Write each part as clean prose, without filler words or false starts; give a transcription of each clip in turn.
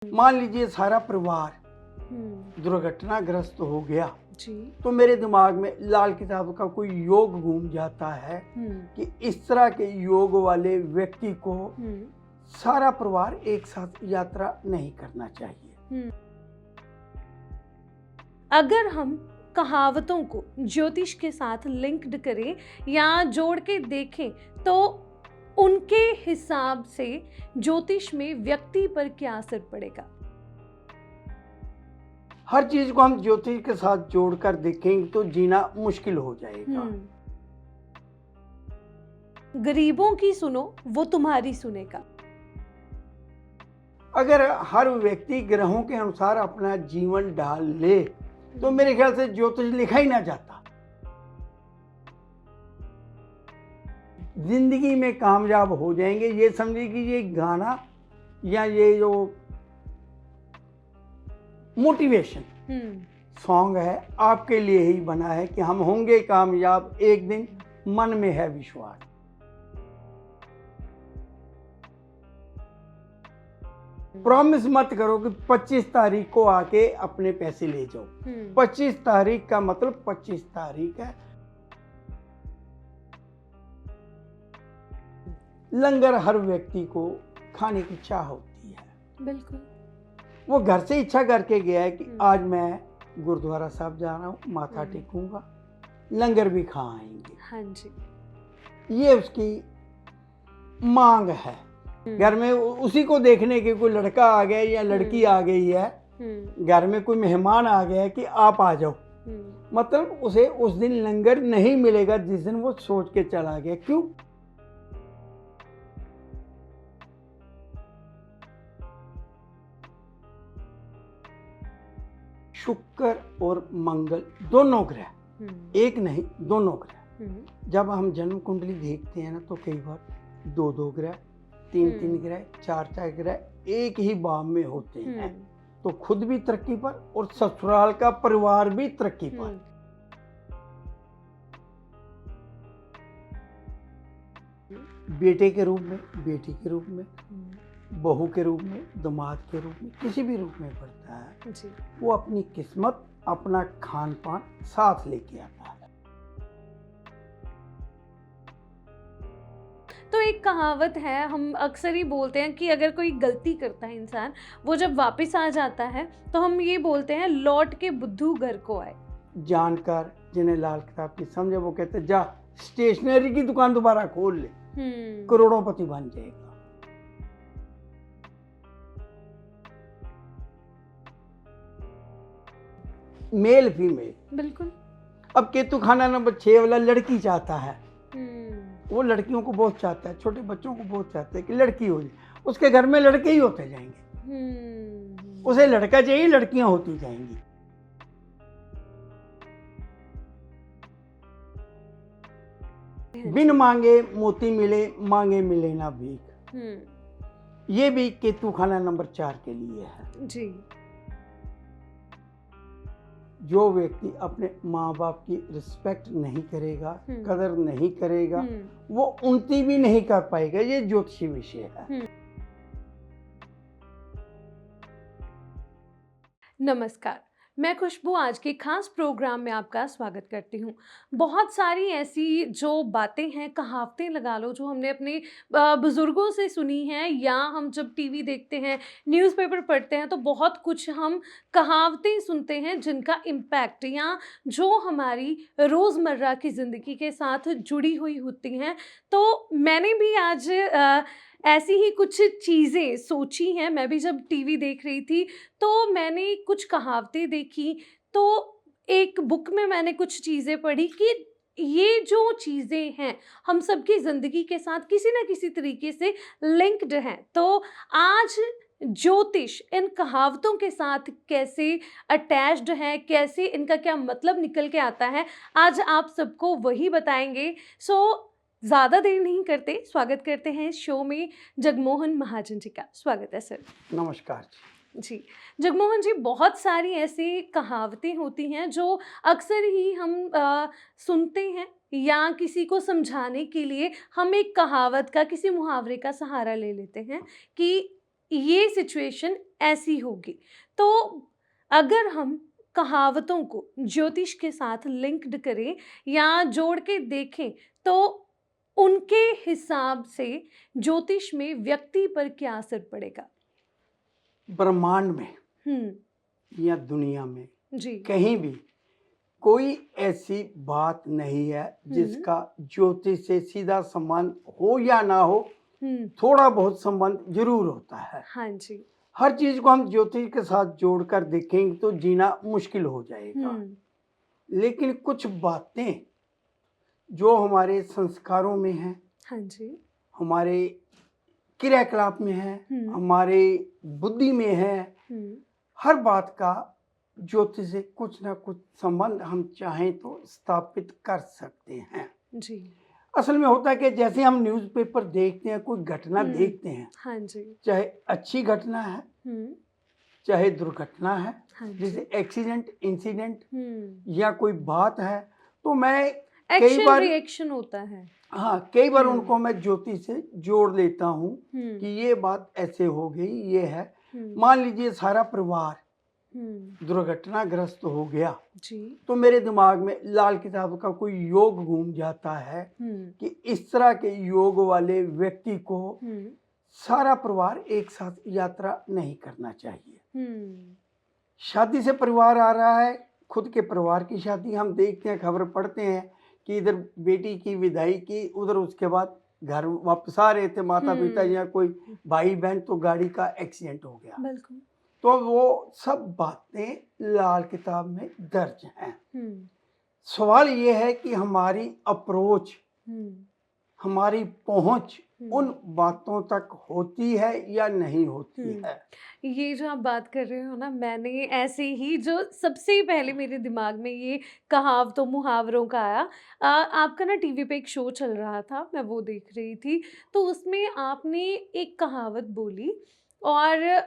मान लीजिए सारा परिवार हम्म, दुर्घटनाग्रस्त हो गया, जी। तो मेरे दिमाग में लाल किताब का कोई योग घूम जाता है हम्म, कि इस तरह के योग वाले व्यक्ति को हम्म, सारा परिवार एक साथ यात्रा नहीं करना चाहिए। हम्म। अगर हम कहावतों को ज्योतिष के साथ लिंक्ड करें या जोड़ के देखें तो उनके हिसाब से ज्योतिष में व्यक्ति पर क्या असर पड़ेगा? हर चीज को हम ज्योतिष के साथ जोड़कर देखेंगे तो जीना मुश्किल हो जाएगा। गरीबों की सुनो, वो तुम्हारी सुनेगा। अगर हर व्यक्ति ग्रहों के अनुसार अपना जीवन डाल ले तो मेरे ख्याल से ज्योतिष लिखा ही ना जाता। जिंदगी में कामयाब हो जाएंगे, ये समझिए कि ये गाना या ये जो मोटिवेशन सॉन्ग है आपके लिए ही बना है कि हम होंगे कामयाब एक दिन, मन में है विश्वास। प्रॉमिस मत करो कि 25 तारीख को आके अपने पैसे ले जाओ। 25 तारीख का मतलब 25 तारीख है। लंगर हर व्यक्ति को खाने की इच्छा होती है। बिल्कुल। वो घर से इच्छा करके गया है कि आज मैं गुरुद्वारा साहब जा रहा हूँ, माथा टेकूंगा, लंगर भी खा आएंगे। हाँ जी। ये उसकी मांग है। घर में उसी को देखने के कोई लड़का आ गया या लड़की आ गई है, घर में कोई मेहमान आ गया है कि आप आ जाओ, मतलब उसे उस दिन लंगर नहीं मिलेगा जिस दिन वो सोच के चला गया। क्यों? शुक्र और मंगल दोनों ग्रह, एक नहीं दोनों ग्रह, जब हम जन्म कुंडली देखते हैं ना तो कई बार दो दो ग्रह, तीन तीन ग्रह, चार चार ग्रह एक ही भाव में होते हैं, तो खुद भी तरक्की पर और ससुराल का परिवार भी तरक्की पर। बेटे के रूप में, बेटी के रूप में, बहू के रूप में, दामाद के रूप में, किसी भी रूप में बढ़ता है जी। वो अपनी किस्मत, अपना खान पान साथ लेके आता है। तो एक कहावत है, हम अक्सर ही बोलते हैं कि अगर कोई गलती करता है इंसान, वो जब वापस आ जाता है तो हम ये बोलते हैं लौट के बुद्धू घर को आए। जानकार जिन्हें लाल किताब की समझे वो कहते जा स्टेशनरी की दुकान दोबारा खोल ले, करोड़ोंपति बन जाएगा। मेल फीमेल, बिल्कुल। अब केतु खाना नंबर 6 वाला लड़की चाहता है, वो लड़कियों to बहुत चाहता है, छोटे बच्चों को बहुत चाहता है कि लड़की हो जाए, उसके घर में लड़के ही होते जाएंगे, उसे लड़का चाहिए, लड़कियां होती जाएंगी। बिन मांगे मोती मिले, मांगे मिले ना भीख। ये भी केतु खाना नंबर 4 के लिए है जी। जो व्यक्ति अपने माँ बाप की रिस्पेक्ट नहीं करेगा, कदर नहीं करेगा, वो उन्नति भी नहीं कर पाएगा। ये ज्योतिषी विषय है। नमस्कार, मैं खुशबू आज के खास प्रोग्राम में आपका स्वागत करती हूँ। बहुत सारी ऐसी जो बातें हैं, कहावतें लगा लो, जो हमने अपने बुज़ुर्गों से सुनी हैं, या हम जब टीवी देखते हैं, न्यूज़पेपर पढ़ते हैं, तो बहुत कुछ हम कहावतें सुनते हैं जिनका इम्पैक्ट या जो हमारी रोज़मर्रा की ज़िंदगी के साथ जुड़ी हुई होती हैं। तो मैंने भी आज ऐसी ही कुछ चीज़ें सोची हैं। मैं भी जब टीवी देख रही थी तो मैंने कुछ कहावतें देखी, तो एक बुक में मैंने कुछ चीज़ें पढ़ी कि ये जो चीज़ें हैं हम सबकी ज़िंदगी के साथ किसी न किसी तरीके से लिंक्ड हैं। तो आज ज्योतिष इन कहावतों के साथ कैसे अटैच्ड है, कैसे इनका क्या मतलब निकल के आता है, आज आप सबको वही बताएंगे। सो ज़्यादा देर नहीं करते, स्वागत करते हैं शो में जगमोहन महाजन जी का। स्वागत है सर। नमस्कार जी। जगमोहन जी, बहुत सारी ऐसी कहावतें होती हैं जो अक्सर ही हम सुनते हैं, या किसी को समझाने के लिए हम एक कहावत का, किसी मुहावरे का सहारा ले लेते हैं कि ये सिचुएशन ऐसी होगी। तो अगर हम कहावतों को ज्योतिष के साथ लिंक्ड करें या जोड़ के देखें, तो उनके हिसाब से ज्योतिष में व्यक्ति पर क्या असर पड़ेगा? ब्रह्मांड में हम्म। या दुनिया में जी। कहीं भी कोई ऐसी बात नहीं है जिसका ज्योतिष से सीधा संबंध हो या ना हो, थोड़ा बहुत संबंध जरूर होता है। हाँ जी। हर चीज को हम ज्योतिष के साथ जोड़कर देखेंगे तो जीना मुश्किल हो जाएगा। लेकिन कुछ बातें जो हमारे संस्कारों में हैं, हाँ जी, हमारे क्रियाकलाप में है, हमारे बुद्धि में है, हर बात का ज्योतिष से कुछ ना कुछ संबंध हम चाहें तो स्थापित कर सकते हैं जी। असल में होता है कि जैसे हम न्यूज़पेपर देखते हैं, कोई घटना देखते हैं, हाँ जी, चाहे अच्छी घटना है चाहे दुर्घटना है, हाँ जैसे एक्सीडेंट, इंसिडेंट या कोई बात है, तो मैं कई एक्शन बार रिएक्शन होता है। हाँ, कई बार उनको मैं ज्योतिष से जोड़ लेता हूँ कि ये बात ऐसे हो गई, ये है। मान लीजिए सारा परिवार दुर्घटनाग्रस्त हो गया जी, तो मेरे दिमाग में लाल किताब का कोई योग घूम जाता है कि इस तरह के योग वाले व्यक्ति को सारा परिवार एक साथ यात्रा नहीं करना चाहिए। शादी से परिवार आ रहा है, खुद के परिवार की शादी, हम देखते हैं, खबर पढ़ते हैं कि इधर बेटी की विदाई की, उधर उसके बाद घर वापस आ रहे थे माता पिता या कोई भाई बहन, तो गाड़ी का एक्सीडेंट हो गया। बिल्कुल। तो वो सब बातें लाल किताब में दर्ज हैं। सवाल ये है कि हमारी अप्रोच, हमारी पहुंच उन बातों तक होती है या नहीं होती है। ये जो आप बात कर रहे हो ना, मैंने ऐसे ही जो सबसे पहले मेरे दिमाग में ये कहावतों मुहावरों का आया, आपका ना टीवी पे एक शो चल रहा था, मैं वो देख रही थी, तो उसमें आपने एक कहावत बोली और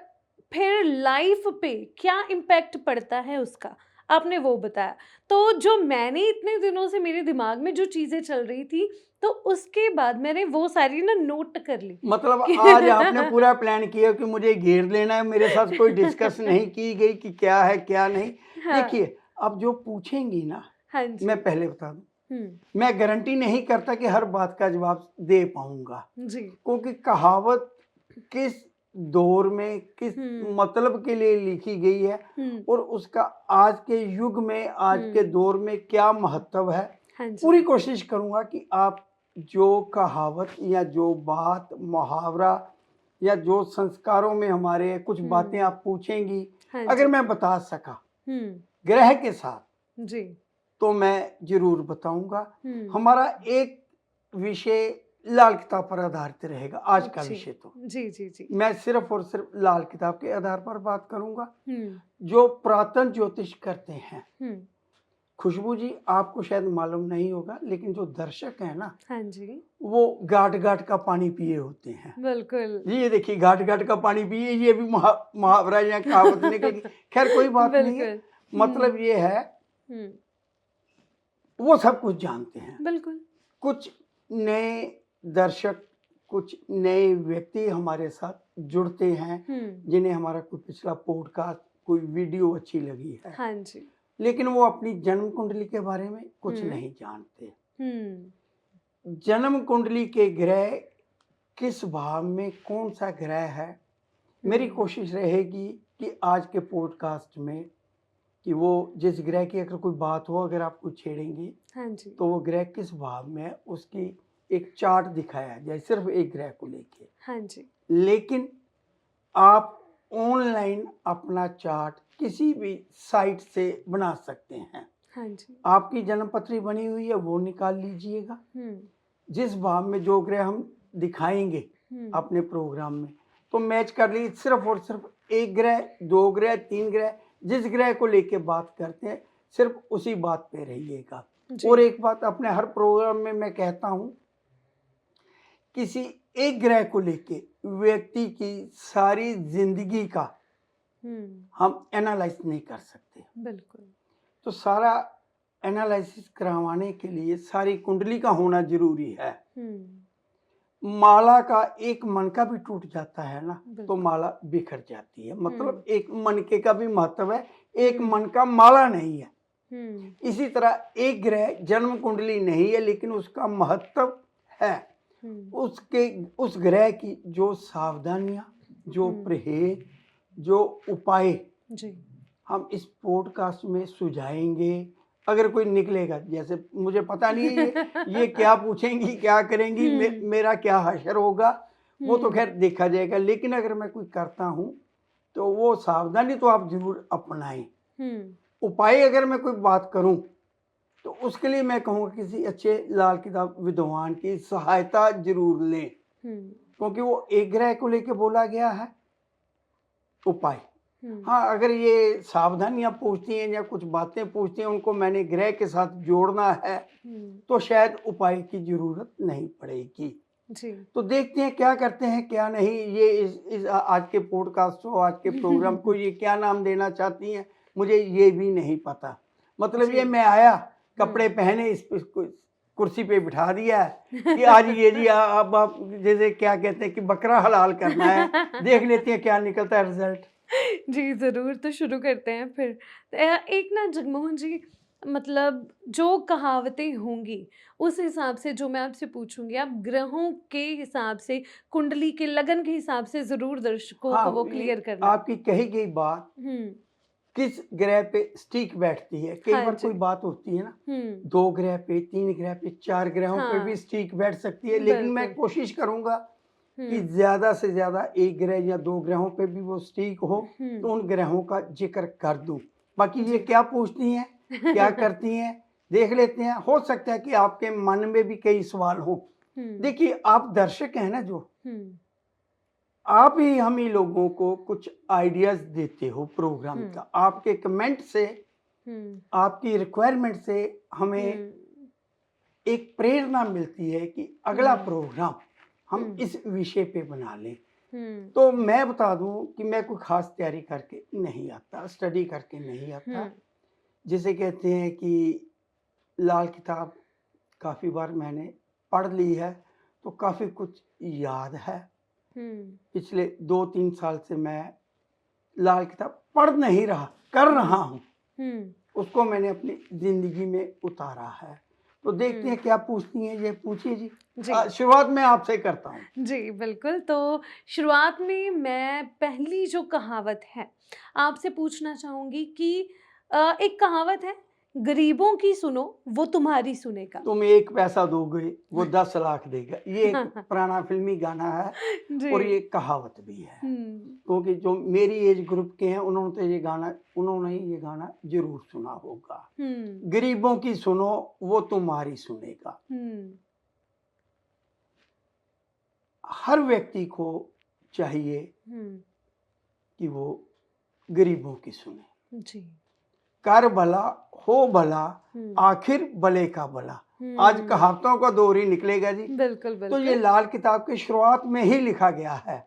फिर लाइफ पे क्या इम्पैक्ट पड़ता है उसका आपने वो बताया। तो जो मैंने इतने दिनों से मेरे दिमाग में जो चीज़ें चल रही थी, तो उसके बाद मैंने वो सारी ना नोट कर ली। मतलब आज आपने पूरा प्लान किया कि मुझे घेर लेना है, मेरे साथ कोई डिस्कस नहीं की गई कि क्या है क्या नहीं। हाँ। देखिए, अब जो पूछेंगी ना, हाँ जी, मैं पहले बता दूं, मैं गारंटी नहीं करता कि हर बात का जवाब दे पाऊंगा जी, क्योंकि कहावत किस दौर में किस मतलब के लिए लिखी गई है और उसका आज के युग में, आज के दौर में क्या महत्व है। हाँ जी, पूरी कोशिश करूंगा कि आप जो कहावत या जो बात, मुहावरा या जो संस्कारों में हमारे कुछ बातें आप पूछेंगी, हाँ अगर जी, मैं बता सका ग्रह के साथ जी, तो मैं जरूर बताऊंगा। हमारा एक विषय लाल किताब पर आधारित रहेगा आज का विषय। तो जी जी जी, मैं सिर्फ और सिर्फ लाल किताब के आधार पर बात करूंगा। जो पुरातन ज्योतिष करते हैं, खुशबू जी, आपको शायद मालूम नहीं होगा, लेकिन जो दर्शक है ना, हाँ जी, वो घाट घाट का पानी पिए होते हैं। बिल्कुल जी, ये देखिए, घाट घाट का पानी पिए, ये भी मुहावरा या कहावत निकल गई। खैर कोई बात नहीं है, मतलब ये है वो सब कुछ जानते हैं। बिल्कुल। कुछ नए दर्शक, कुछ नए व्यक्ति हमारे साथ जुड़ते हैं जिन्हें हमारा कोई पिछला पॉडकास्ट, कोई वीडियो अच्छी लगी है, हाँ जी, लेकिन वो अपनी जन्म कुंडली के बारे में कुछ नहीं जानते। जन्म कुंडली के ग्रह किस भाव में कौन सा ग्रह है, मेरी कोशिश रहेगी कि आज के पॉडकास्ट में कि वो जिस ग्रह की अगर कोई बात हो, अगर आप कुछ छेड़ेंगे, हाँ जी, तो वो ग्रह किस भाव में है उसकी एक चार्ट दिखाया जाए, सिर्फ एक ग्रह को लेके। हाँ जी, लेकिन आप ऑनलाइन अपना चार्ट किसी भी साइट से बना सकते हैं। हाँ जी, आपकी जन्मपत्री बनी हुई है, वो निकाल लीजिएगा। जिस भाव में जो ग्रह हम दिखाएंगे अपने प्रोग्राम में, तो मैच कर लीजिए। सिर्फ और सिर्फ एक ग्रह, दो ग्रह, तीन ग्रह, जिस ग्रह को लेके बात करते हैं, सिर्फ उसी बात पे रहिएगा। और एक बात अपने हर प्रोग्राम में मैं कहता हूं, किसी एक ग्रह को लेके व्यक्ति की सारी जिंदगी का हम एनालाइज नहीं कर सकते। बिल्कुल। तो सारा एनालिसिस करवाने के लिए सारी कुंडली का होना जरूरी है। माला का एक मनका भी टूट जाता है ना तो बिल्कुल। माला बिखर जाती है। मतलब एक मनके का भी महत्व है, एक मन का माला नहीं है। इसी तरह एक ग्रह जन्म कुंडली नहीं है लेकिन उसका महत्व है। उसके उस ग्रह की जो सावधानियां, जो परहेज, जो उपाय जी। हम इस पॉडकास्ट में सुझाएंगे। अगर कोई निकलेगा, जैसे मुझे पता नहीं है ये क्या पूछेंगी, क्या करेंगी, मेरा क्या हशर होगा, वो तो खैर देखा जाएगा। लेकिन अगर मैं कोई करता हूँ तो वो सावधानी तो आप जरूर अपनाएं। उपाय अगर मैं कोई बात करूं तो उसके लिए मैं कहूँगा किसी अच्छे लाल किताब विद्वान की सहायता जरूर लें, क्योंकि वो एक ग्रह को लेके बोला गया है उपाय। हाँ, अगर ये सावधानियां पूछती हैं या कुछ बातें पूछती हैं, उनको मैंने ग्रह के साथ जोड़ना है तो शायद उपाय की जरूरत नहीं पड़ेगी। जी। तो देखते हैं क्या करते हैं क्या नहीं। ये इस आज के पॉडकास्ट को, आज के प्रोग्राम को ये क्या नाम देना चाहती हैं मुझे ये भी नहीं पता। मतलब ये मैं आया, कपड़े पहने, इस कुर्सी पे बिठा दिया कि आज ये जी अब आप जैसे क्या कहते हैं कि बकरा हलाल करना है, देख लेते हैं क्या निकलता है रिजल्ट। जी, ज़रूर। तो शुरू करते हैं फिर। एक ना जगमोहन जी, मतलब जो कहावतें होंगी, उस हिसाब से जो मैं आपसे पूछूँगी, आप ग्रहों के हिसाब से, कुंडली के लगन के हिसाब से ज़रूर दर्शकों को वो हाँ, क्लियर ये करना। आपकी कही गई बात किस ग्रह पे स्टिक बैठती है। कई हाँ बार जी। कोई बात होती है ना, 2 ग्रह पे, 3 ग्रह पे, 4 ग्रहों पे भी हाँ, स्टिक बैठ सकती है। लेकिन मैं बिल्कुल। कोशिश करूंगा कि ज्यादा से ज्यादा 1 ग्रह या 2 ग्रहों पे भी वो स्टिक हो तो उन ग्रहों का जिक्र कर दूं। बाकी ये क्या पूछती हैं, क्या करती हैं, देख लेते हैं। हो सकता है कि आपके मन में भी कई सवाल हो। देखिए, आप दर्शक हैं ना, जो आप ही हम ही लोगों को कुछ आइडियाज देते हो प्रोग्राम का। आपके कमेंट से, आपकी रिक्वायरमेंट से हमें एक प्रेरणा मिलती है कि अगला प्रोग्राम हम इस विषय पे बना लें। तो मैं बता दूं कि मैं कोई खास तैयारी करके नहीं आता, स्टडी करके नहीं आता। जिसे कहते हैं कि लाल किताब काफ़ी बार मैंने पढ़ ली है तो काफ़ी कुछ याद है। पिछले 2-3 साल से मैं लाल किताब पढ़ नहीं रहा, कर रहा हूँ। उसको मैंने अपनी जिंदगी में उतारा है। तो देखते हैं क्या पूछती हैं। ये पूछिए जी। शुरुआत मैं आपसे करता हूँ। जी, बिल्कुल। तो शुरुआत में मैं पहली जो कहावत है आपसे पूछना चाहूँगी कि एक कहावत है, गरीबों की सुनो वो तुम्हारी सुनेगा। तुम 1 पैसा दोगे वो 10 लाख देगा। ये एक पुराना फिल्मी गाना है और ये कहावत भी है। क्योंकि जो मेरी एज ग्रुप के हैं उन्होंने ये गाना जरूर सुना होगा। गरीबों की सुनो वो तुम्हारी सुनेगा। हर व्यक्ति को चाहिए कि वो गरीबों की सुने। जी। कर भला हो भला आखिर भले का भला। आज कहावतों का दौर ही निकलेगा जी। बिल्कुल बिल्कुल। तो ये लाल किताब की शुरुआत में ही लिखा गया है।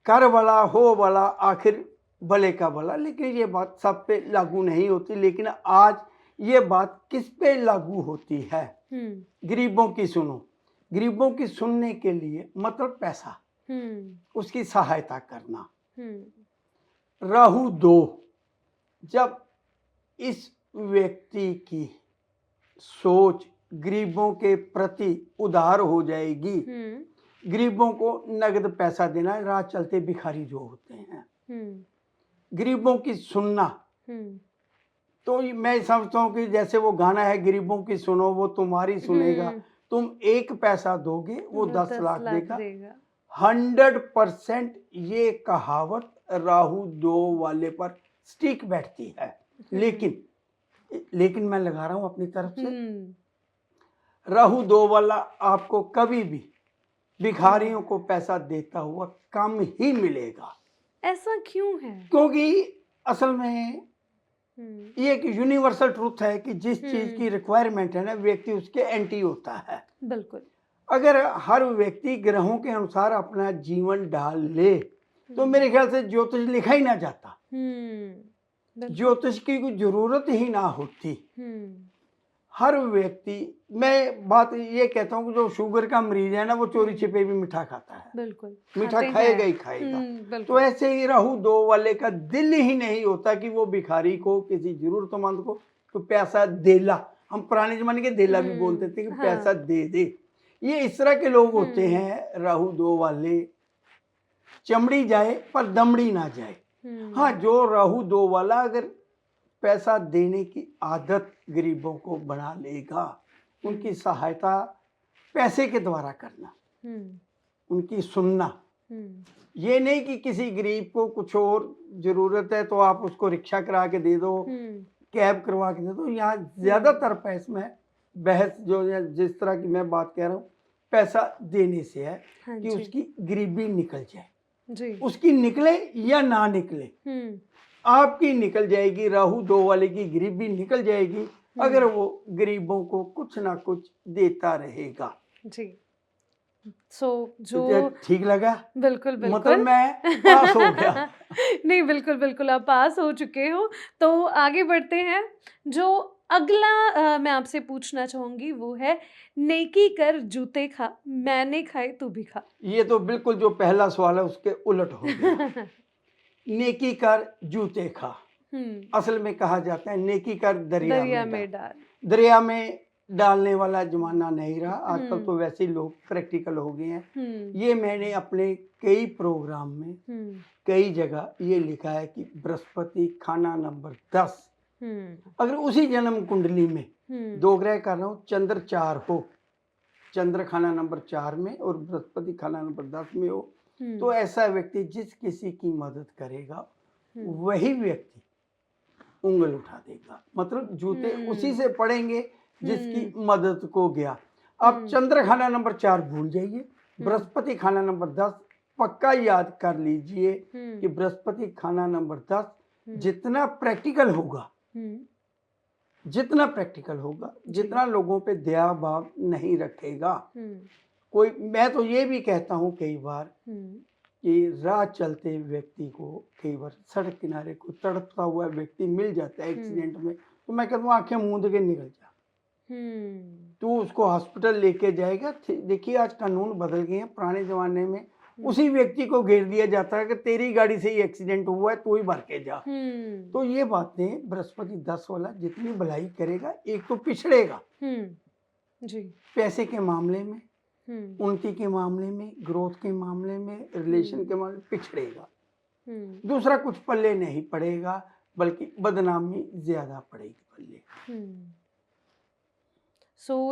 कर भला हो भला आखिर भले का भला। लेकिन ये बात सब पे लागू नहीं होती। लेकिन आज ये बात किस पे लागू होती है? गरीबों की सुनो। गरीबों की सुनने के लिए मतलब पैसा, उसकी सहायता करना। राहु 2, जब इस व्यक्ति की सोच गरीबों के प्रति उदार हो जाएगी, गरीबों को नगद पैसा देना, राह चलते भिखारी जो होते हैं, गरीबों की सुनना। तो मैं समझता हूँ कि जैसे वो गाना है, गरीबों की सुनो वो तुम्हारी सुनेगा। तुम 1 पैसा दोगे वो 10 लाख देगा। 100% ये कहावत राहु 2 वाले पर स्टिक बैठती है। लेकिन मैं लगा रहा हूं अपनी तरफ से, राहु 2 वाला आपको कभी भी भिखारियों को पैसा देता हुआ कम ही मिलेगा। ऐसा क्यों है? क्योंकि असल में ये एक यूनिवर्सल ट्रूथ है कि जिस चीज की रिक्वायरमेंट है ना, व्यक्ति उसके एंटी होता है। बिल्कुल। अगर हर व्यक्ति ग्रहों के अनुसार अपना जीवन ढाल ले तो मेरे ख्याल से ज्योतिष लिखा ही ना जाता। ज्योतिष की कोई जरूरत ही ना होती। हर व्यक्ति, मैं बात ये कहता हूँ कि जो शुगर का मरीज है ना, वो चोरी छिपे भी मीठा खाता है, बिल्कुल मीठा खाते खाएगा हैं। ही खाएगा। तो बिल्कुल। ऐसे ही राहु 2 वाले का दिल ही नहीं होता कि वो भिखारी को, किसी जरूरतमंद को तो पैसा देला, हम पुराने जमाने के देला भी बोलते थे कि हाँ। पैसा दे दे। ये इस तरह के लोग होते हैं राहु 2 वाले, चमड़ी जाए पर दमड़ी ना जाए। हाँ, जो राहु 2 वाला अगर पैसा देने की आदत गरीबों को बना लेगा, उनकी सहायता पैसे के द्वारा करना, उनकी सुनना, ये नहीं कि किसी गरीब को कुछ और जरूरत है तो आप उसको रिक्शा करा के दे दो, कैब करवा के दे दो। यहाँ ज्यादातर पैसे में बहस जो जिस तरह की मैं बात कह रहा हूँ, पैसा देने से है कि उसकी गरीबी निकल जाए जी। उसकी निकले या ना निकले, आपकी निकल जाएगी, राहु 2 वाले की गरीबी निकल जाएगी अगर वो गरीबों को कुछ ना कुछ देता रहेगा। जी। जो ठीक लगा? बिल्कुल बिल्कुल, मतलब मैं पास हो गया। नहीं बिल्कुल बिल्कुल, आप पास हो चुके हो। तो आगे बढ़ते हैं। जो अगला मैं आपसे पूछना चाहूंगी वो है, नेकी कर जूते खा, मैंने खाए तू भी खा। ये तो बिल्कुल जो पहला सवाल है उसके उलट हो गया। नेकी कर जूते खा, असल में कहा जाता है नेकी कर दरिया में डाल। दरिया में डालने वाला जमाना नहीं रहा, आजकल तो वैसे ही लोग प्रैक्टिकल हो गए हैं। ये मैंने अपने कई प्रोग्राम में कई जगह ये लिखा है कि बृहस्पति खाना नंबर 10, अगर उसी जन्म कुंडली में 2 ग्रह कर रहा हूँ, चंद्र 4 हो, चंद्र खाना नंबर 4 में और बृहस्पति खाना नंबर 10 में हो, तो ऐसा व्यक्ति जिस किसी की मदद करेगा वही व्यक्ति उंगल उठा देगा, मतलब जूते उसी से पड़ेंगे जिसकी मदद को गया। अब चंद्र खाना नंबर 4 भूल जाइए, बृहस्पति खाना नंबर 10 पक्का याद कर लीजिए कि बृहस्पति खाना नंबर 10 जितना प्रैक्टिकल होगा, जितना प्रैक्टिकल होगा, जितना लोगों पे दया भाव नहीं रखेगा कोई। मैं तो ये भी कहता हूँ कई बार कि राह चलते व्यक्ति को कई बार सड़क किनारे को तड़पता हुआ व्यक्ति मिल जाता है एक्सीडेंट में, तो मैं कहता हूँ आंखें मूंद के निकल जा, तो उसको हॉस्पिटल लेके जाएगा। देखिए आज कानून बदल गए हैं, पुराने जमाने में उसी व्यक्ति को घेर दिया जाता है कि तेरी गाड़ी से ही एक्सीडेंट हुआ है, तू ही भर के जा। तो ये बातें बृहस्पति 10 वाला जितनी भलाई करेगा, एक तो पिछड़ेगा जी, पैसे के मामले में, उन्नति के मामले में, ग्रोथ के मामले में, रिलेशन के मामले में पिछड़ेगा। दूसरा कुछ पल्ले नहीं पड़ेगा, बल्कि बदनामी ज्यादा पड़ेगी पल्ले।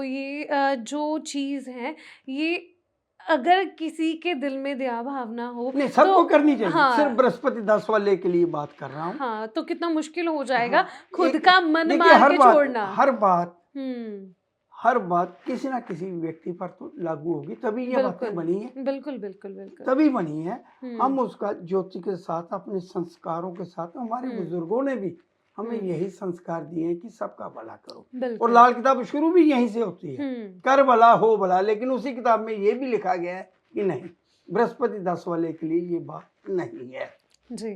ये जो चीज है, ये अगर किसी के दिल में दया भावना हो, नहीं सबको तो करनी चाहिए। हाँ, सिर्फ बृहस्पति 10 वाले के लिए बात कर रहा हूँ। हाँ, तो कितना मुश्किल हो जाएगा। हाँ, खुद का मन मार के छोड़ना। हर बात किसी ना किसी व्यक्ति पर तो लागू होगी, तभी ये बातें बनी है। बिल्कुल बिल्कुल बिल्कुल, तभी बनी है। हम उसका ज्योति के साथ, अपने संस्कारों के साथ, हमारे बुजुर्गों ने भी हमें यही संस्कार दिए हैं कि सबका भला करो, और लाल किताब शुरू भी यहीं से होती है, कर भला हो भला। लेकिन उसी किताब में ये भी लिखा गया है कि नहीं, बृहस्पति 10 वाले के लिए ये बात नहीं है जी।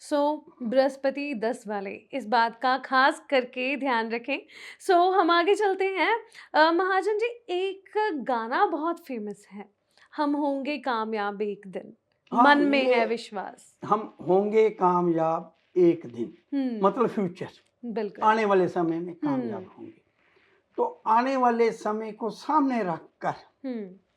बृहस्पति 10 वाले इस बात का खास करके ध्यान रखें। हम आगे चलते हैं। महाजन जी, एक गाना बहुत फेमस है, हम होंगे कामयाब एक दिन। हाँ, मन में है विश्वास, हम होंगे कामयाब एक दिन, मतलब फ्यूचर, बिल्कुल आने वाले समय में कामयाब होंगे। तो आने वाले समय को सामने रखकर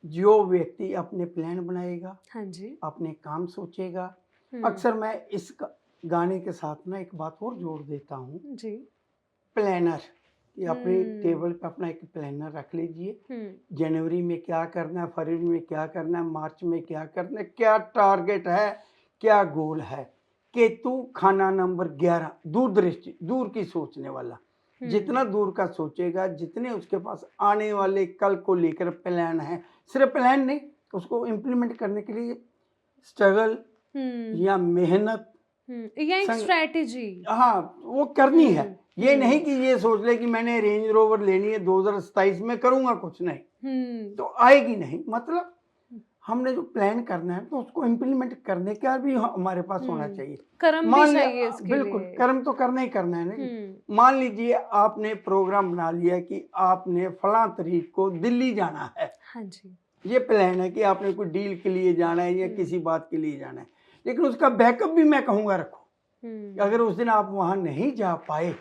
जो व्यक्ति अपने प्लान बनाएगा, हाँ जी, अपने काम सोचेगा। अक्सर मैं इस गाने के साथ ना एक बात और जोड़ देता हूँ जी, प्लानर। ये अपने टेबल पे अपना एक प्लानर रख लीजिए। जनवरी में क्या करना है, फरवरी में क्या करना है, मार्च में क्या करना है, क्या टारगेट है, क्या गोल है। केतु खाना नंबर 11, दूरदृष्टि, दूर की सोचने वाला। जितना दूर का सोचेगा, जितने उसके पास आने वाले कल को लेकर प्लान है, सिर्फ प्लान नहीं, उसको इम्प्लीमेंट करने के लिए स्ट्रगल या मेहनत या एक स्ट्रैटेजी, हाँ, वो करनी है। ये नहीं कि ये सोच ले कि मैंने रेंज रोवर लेनी है 2027 में, करूंगा कुछ नहीं, तो आएगी नहीं। मतलब हमने जो प्लान करना है तो उसको इम्प्लीमेंट करने का भी हमारे पास होना चाहिए। कर्म भी मान चाहिए इसके बिल्कुल, लिए। कर्म तो करना ही करना है ना जी। मान लीजिए आपने प्रोग्राम बना लिया कि आपने फलां तारीख को दिल्ली जाना है। हाँ जी। ये प्लान है कि आपने कोई डील के लिए जाना है या किसी बात के लिए जाना है, लेकिन उसका बैकअप भी मैं कहूँगा रखो। अगर उस दिन आप वहाँ नहीं जा पाए,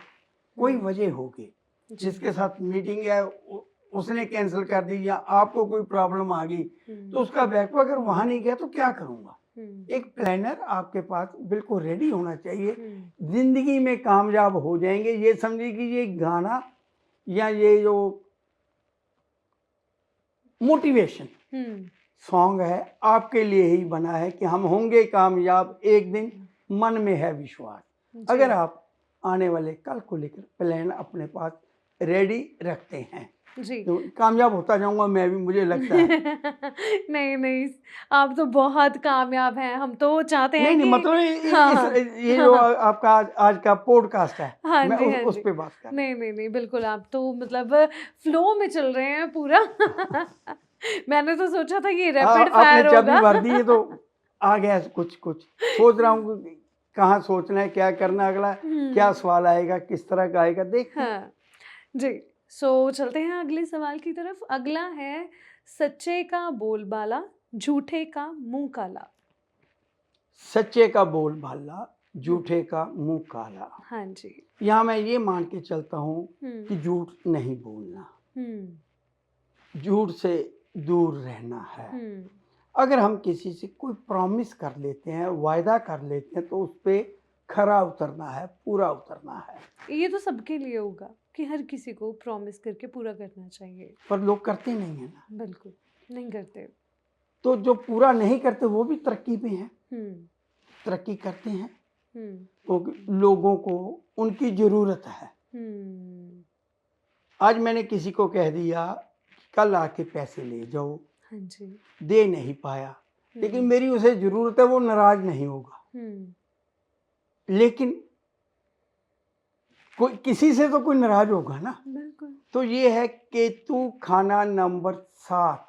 कोई वजह होगी, जिसके साथ मीटिंग है उसने कैंसिल कर दी या आपको कोई प्रॉब्लम आ गई, तो उसका बैकअप अगर वहाँ नहीं गया तो क्या करूँगा। एक प्लानर आपके पास बिल्कुल रेडी होना चाहिए। जिंदगी में कामयाब हो जाएंगे, ये समझिए कि ये गाना या ये जो मोटिवेशन सॉन्ग है आपके लिए ही बना है कि हम होंगे कामयाब एक दिन, मन में है विश्वास। अगर आप आने वाले कल को लेकर प्लान अपने पास रेडी रखते हैं जी, तो कामयाब होता जाऊंगा मैं भी, मुझे लगता है। नहीं नहीं, आप तो बहुत कामयाब हैं। हम तो चाहते हैं नहीं नहीं, कि मतलब हाँ ये जो आपका आज का पॉडकास्ट है, हाँ मैं जी, हाँ उस जी। पे बात कर रहा हूं। नहीं नहीं नहीं, बिल्कुल आप तो मतलब फ्लो में चल रहे हैं पूरा। मैंने तो सोचा था ये रैपिड आपने फायर चाबी होगा। भर दी है तो आ गया कुछ कुछ। सोच रहा हूँ कहाँ सोचना है, क्या करना, अगला क्या सवाल आएगा, किस तरह का आएगा, देखते हैं। हाँ जी, सो चलते हैं अगले सवाल की तरफ। अगला है, सच्चे का बोलबाला, झूठे का मुंह काला। सच्चे का बोल भाला, झूठे का मुंह काला। हाँ जी। यहाँ मैं ये मान के चलता हूँ कि झूठ नहीं बोलना, झूठ से दूर रहना है। अगर हम किसी से कोई प्रॉमिस कर लेते हैं, वायदा कर लेते हैं, तो उस पे खरा उतरना है, पूरा उतरना है। ये तो सबके लिए होगा कि हर किसी को प्रॉमिस करके पूरा करना चाहिए, पर लोग करते नहीं है ना। बिल्कुल नहीं करते। तो जो पूरा नहीं करते वो भी तरक्की पे हैं, तरक्की करते हैं, तो लोगों को उनकी जरूरत है। आज मैंने किसी को कह दिया कल आके पैसे ले जाओ, हाँ जी, दे नहीं पाया, लेकिन मेरी उसे जरूरत है, वो नाराज नहीं होगा। लेकिन कोई किसी से तो कोई नाराज होगा ना। बिल्कुल। तो ये है केतु खाना नंबर 7,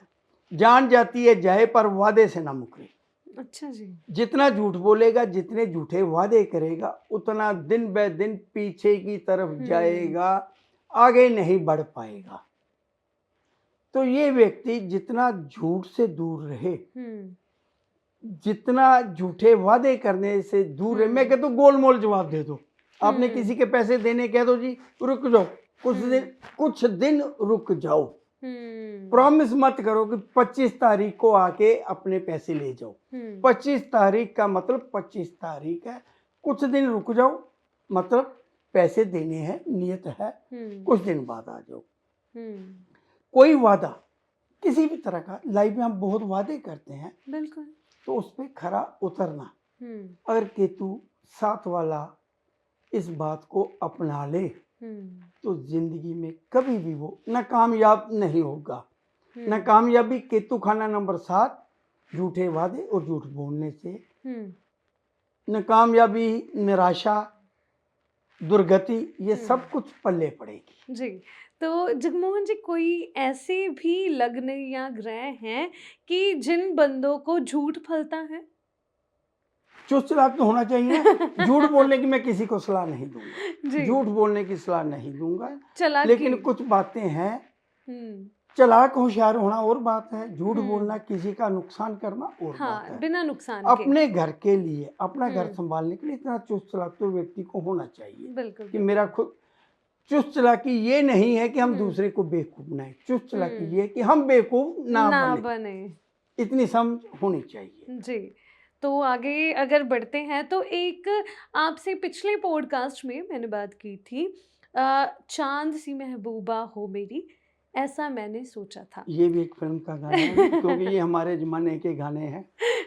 जान जाती है जाए पर वादे से ना मुकरे। अच्छा जी। जितना झूठ बोलेगा, जितने झूठे वादे करेगा, उतना दिन ब दिन पीछे की तरफ जाएगा, आगे नहीं बढ़ पाएगा। तो ये व्यक्ति जितना झूठ से दूर रहे, जितना झूठे वादे करने से दूर रहे, मैं कहता हूँ गोलमोल जवाब दे दो। आपने किसी के पैसे देने, कह दो जी रुक जाओ, कुछ दिन रुक जाओ। प्रॉमिस मत करो कि 25 तारीख को आके अपने पैसे ले जाओ। 25 तारीख का मतलब 25 तारीख है, कुछ दिन रुक जाओ, मतलब पैसे देने हैं, नियत है, कुछ दिन बाद आ जाओ। कोई वादा किसी भी तरह का, लाइफ में हम बहुत वादे करते हैं, बिल्कुल, तो उस पर खरा उतरना। अगर केतु 7 वाला इस बात को अपना ले तो जिंदगी में कभी भी वो नाकामयाब नहीं होगा। नाकामयाबी केतु खाना नंबर 7, झूठे वादे और झूठ बोलने से नाकामयाबी, निराशा, दुर्गति, ये सब कुछ पल्ले पड़ेगी जी। तो जगमोहन जी, कोई ऐसे भी लग्न या ग्रह हैं कि जिन बंदों को झूठ फलता है? चुस्त चालाक तो होना चाहिए। झूठ बोलने की मैं किसी को सलाह नहीं दूंगा, झूठ बोलने की सलाह नहीं दूंगा, लेकिन कुछ बातें हैं, चालाक होशियार होना और बात है, झूठ बोलना, किसी का नुकसान करना और बात है। बिना नुकसान अपने घर के लिए, अपना घर संभालने के लिए इतना चुस्त चालाक तो व्यक्ति को होना चाहिए। बिल्कुल, कि मेरा खुद चुस्त चालाकी ये नहीं है कि हम दूसरे को बेवकूफ बनाए, चुस्त चालाकी ये कि हम बेवकूफ ना बने, इतनी समझ होनी चाहिए जी। तो आगे अगर बढ़ते हैं तो एक आपसे पिछले पॉडकास्ट में मैंने बात की थी, चांद सी महबूबा हो मेरी, ऐसा मैंने सोचा था। ये भी एक फिल्म का गाना है, क्योंकि ये हमारे जमाने के गाने हैं।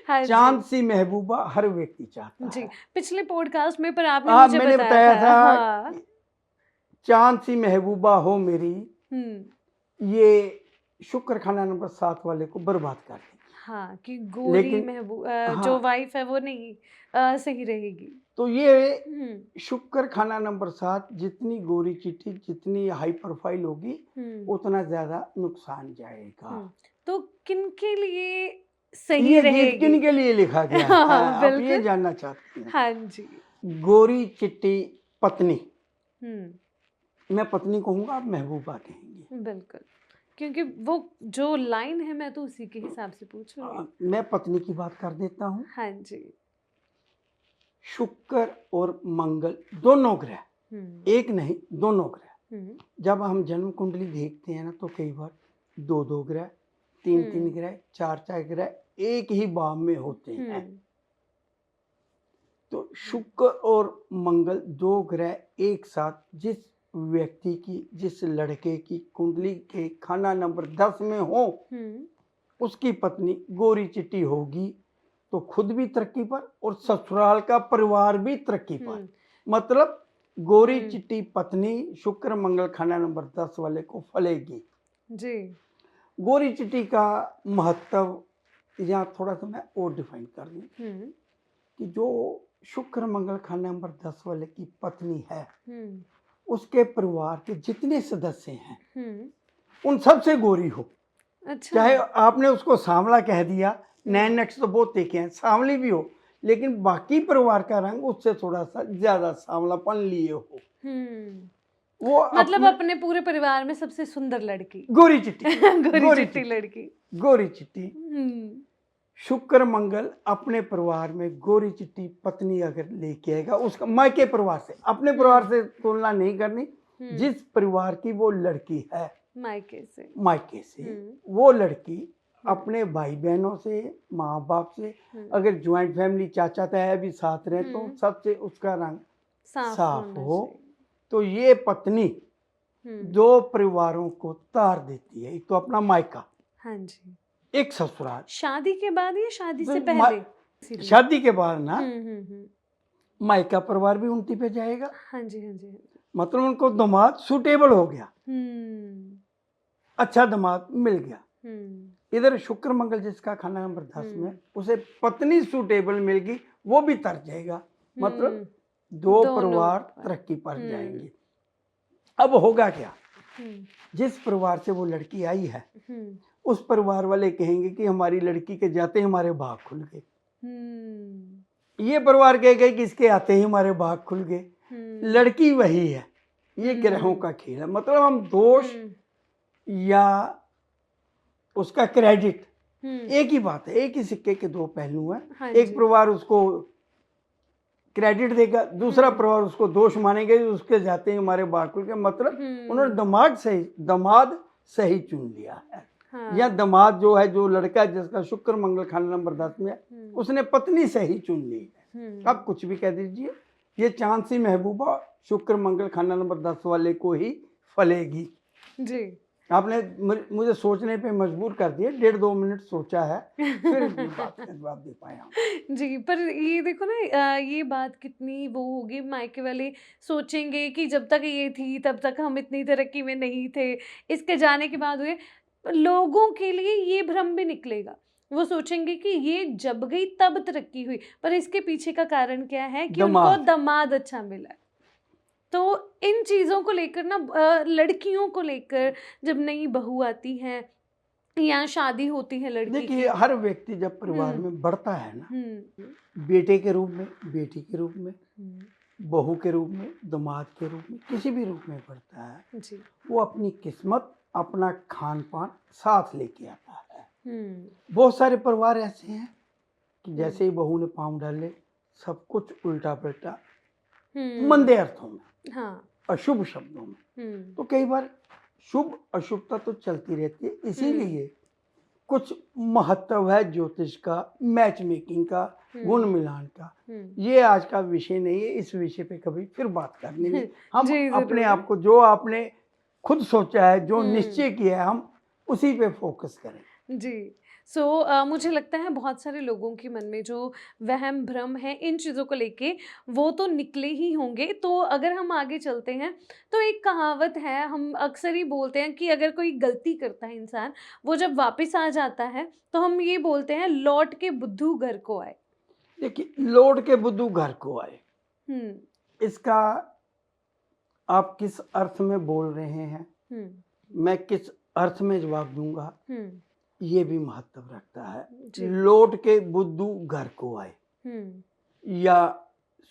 हाँ, चांद सी महबूबा हर व्यक्ति चाहता जी, है। पिछले पॉडकास्ट में पर आपने मुझे मैंने बताया था हाँ। चांद सी महबूबा हो मेरी, ये शुक्र खाना नंबर 7 वाले को बर्बाद कर देगी। हाँ, कि गोरी महबूब जो वाइफ है वो नहीं सही रहेगी। तो ये शुक्र खाना नंबर 7, जितनी गोरी चिट्ठी, जितनी हाई प्रोफाइल होगी, उतना ज्यादा नुकसान जाएगा। तो किनके लिए सही ये गीत रहेगी। किन के लिए लिखा गया है? हाँ, आप ये बिल्कुल। जानना चाहती हैं। हाँ जी। गोरी चिट्टी पत्नी, हम्म, मैं पत्नी कहूंगा, आप महबूबा कहेंगे। बिल्कुल, क्योंकि वो जो लाइन है मैं तो उसी के हिसाब से पूछ रही हूँ। मैं पत्नी की बात कर देता हूँ। हाँ जी। शुक्र और मंगल दोनों ग्रह, हम्म, एक नहीं दोनों ग्रह, हम्म, जब हम जन्म कुंडली देखते हैं ना तो कई बार दो दो ग्रह, तीन तीन हम्म, ग्रह, चार चार ग्रह एक ही भाव में होते हैं। हम्म, तो शुक्र और मंगल दो ग्रह एक साथ जिस व्यक्ति की, जिस लड़के की कुंडली के खाना नंबर 10 में हो, हम्म, उसकी पत्नी गोरी चिट्टी होगी तो खुद भी तरक्की पर और ससुराल का परिवार भी तरक्की पर। मतलब गोरी चिट्टी पत्नी शुक्र मंगल खाना नंबर 10 वाले को फलेगी जी। गोरी चिट्टी का महत्व यहाँ थोड़ा सा मैं और डिफाइन कर दूं कि जो शुक्र मंगल खाना नंबर 10 वाले की पत्नी है, उसके परिवार के जितने सदस्य हैं उन सब से गोरी हो। अच्छा। चाहे आपने उसको सांवला कह दिया, नैन नक्श तो बहुत देखे हैं, सांवली भी हो, लेकिन बाकी परिवार का रंग उससे थोड़ा सा ज्यादा सांवलापन लिए हो। वो मतलब अपने पूरे परिवार में सबसे सुंदर लड़की गोरी चिट्टी गोरी चिट्टी लड़की। गोरी चिट्टी शुक्र मंगल अपने परिवार में गोरी चिट्टी पत्नी अगर लेके आएगा, उसका मायके परिवार से, अपने परिवार से तुलना नहीं करनी, जिस परिवार की वो लड़की है मायके से वो लड़की अपने भाई बहनों से, माँ बाप से, अगर ज्वाइंट फैमिली चाचा ताया भी साथ रहे तो सबसे उसका रंग साफ हो, तो ये पत्नी दो परिवारों को तार देती है। एक तो अपना मायका, हाँ जी, एक ससुराल। शादी के बाद या शादी से पहले? शादी के बाद ना मायका परिवार भी उनती पे जाएगा। हाँ जी, हाँ जी। मतलब उनको दामाद सुटेबल हो गया, अच्छा दामाद मिल गया। इधर शुक्र मंगल जिसका खाना नंबर 10 में, उसे पत्नी सुटेबल मिल गई, वो भी तर जाएगा। मतलब दो परिवार तरक्की पर जाएंगे। अब होगा क्या, जिस परिवार से वो लड़की आई है उस परिवार वाले कहेंगे कि हमारी लड़की के जाते ही हमारे भाग खुल गए। ये परिवार कहेगा कि इसके आते ही हमारे भाग खुल गए। लड़की वही है, ये ग्रहों का खेल है। मतलब हम दोष या उसका क्रेडिट, एक ही बात है, एक ही सिक्के के दो पहलू हैं। हाँ एक परिवार उसको क्रेडिट देगा, दूसरा परिवार उसको दोष मानेगा, उसके जाते ही हमारे भाग खुल गए। मतलब उन्होंने दामाद सही चुन लिया है। या दामाद जो है, जो लड़का जिसका शुक्र मंगल खाना नंबर 10 में, उसने पत्नी सही चुन ली है। आप कुछ भी कह दीजिए, ये चांद सी महबूबा शुक्र मंगल खाना नंबर 10 वाले को ही फलेगी जी। आपने मुझे सोचने पे मजबूर कर दिया, 1.5-2 मिनट सोचा है, फिर बात का जवाब दे पाया जी। पर ये देखो ना, ये बात कितनी वो होगी, मायके वाले सोचेंगे कि जब तक ये थी तब तक हम इतनी तरक्की में नहीं थे, इसके जाने के बाद हुए। लोगों के लिए ये भ्रम भी निकलेगा, वो सोचेंगे कि ये जब गई तब तरक्की हुई, पर इसके पीछे का कारण क्या है कि उनको दामाद अच्छा मिला। तो इन चीज़ों को लेकर ना, लड़कियों को लेकर जब नई बहू आती है या शादी होती है लड़की की, देखिए हर व्यक्ति जब परिवार में बढ़ता है ना, बेटे के रूप में, बेटी के रूप में, बहू के रूप में, दामाद के रूप में, किसी भी रूप में बढ़ता है जी। वो अपनी किस्मत, अपना खान पान साथ लेके आता है। बहुत सारे परिवार ऐसे हैं कि जैसे ही बहू ने पांव डाले सब कुछ उल्टा पलटा, मंदे अर्थों में, अशुभ शब्दों में। तो कई बार शुभ अशुभता तो चलती रहती है, इसीलिए कुछ महत्व है ज्योतिष का, मैच मेकिंग का, गुण मिलान का। ये आज का विषय नहीं है, इस विषय पे कभी फिर बात कर लेंगे। हम अपने आप को, जो आपने खुद सोचा है, जो निश्चय किया है, हम उसी पे फोकस करें जी। मुझे लगता है बहुत सारे लोगों के मन में जो वहम भ्रम है इन चीज़ों को लेके, वो तो निकले ही होंगे। तो अगर हम आगे चलते हैं तो एक कहावत है, हम अक्सर ही बोलते हैं कि अगर कोई गलती करता है इंसान, वो जब वापस आ जाता है तो हम ये बोलते हैं लौट के बुद्धू घर को आए। देखिए, लौट के बुद्धू घर को आए, इसका आप किस अर्थ में बोल रहे हैं, मैं किस अर्थ में जवाब दूंगा। ये भी महत्व रखता है। जी। लौट के बुद्धू घर को आए, या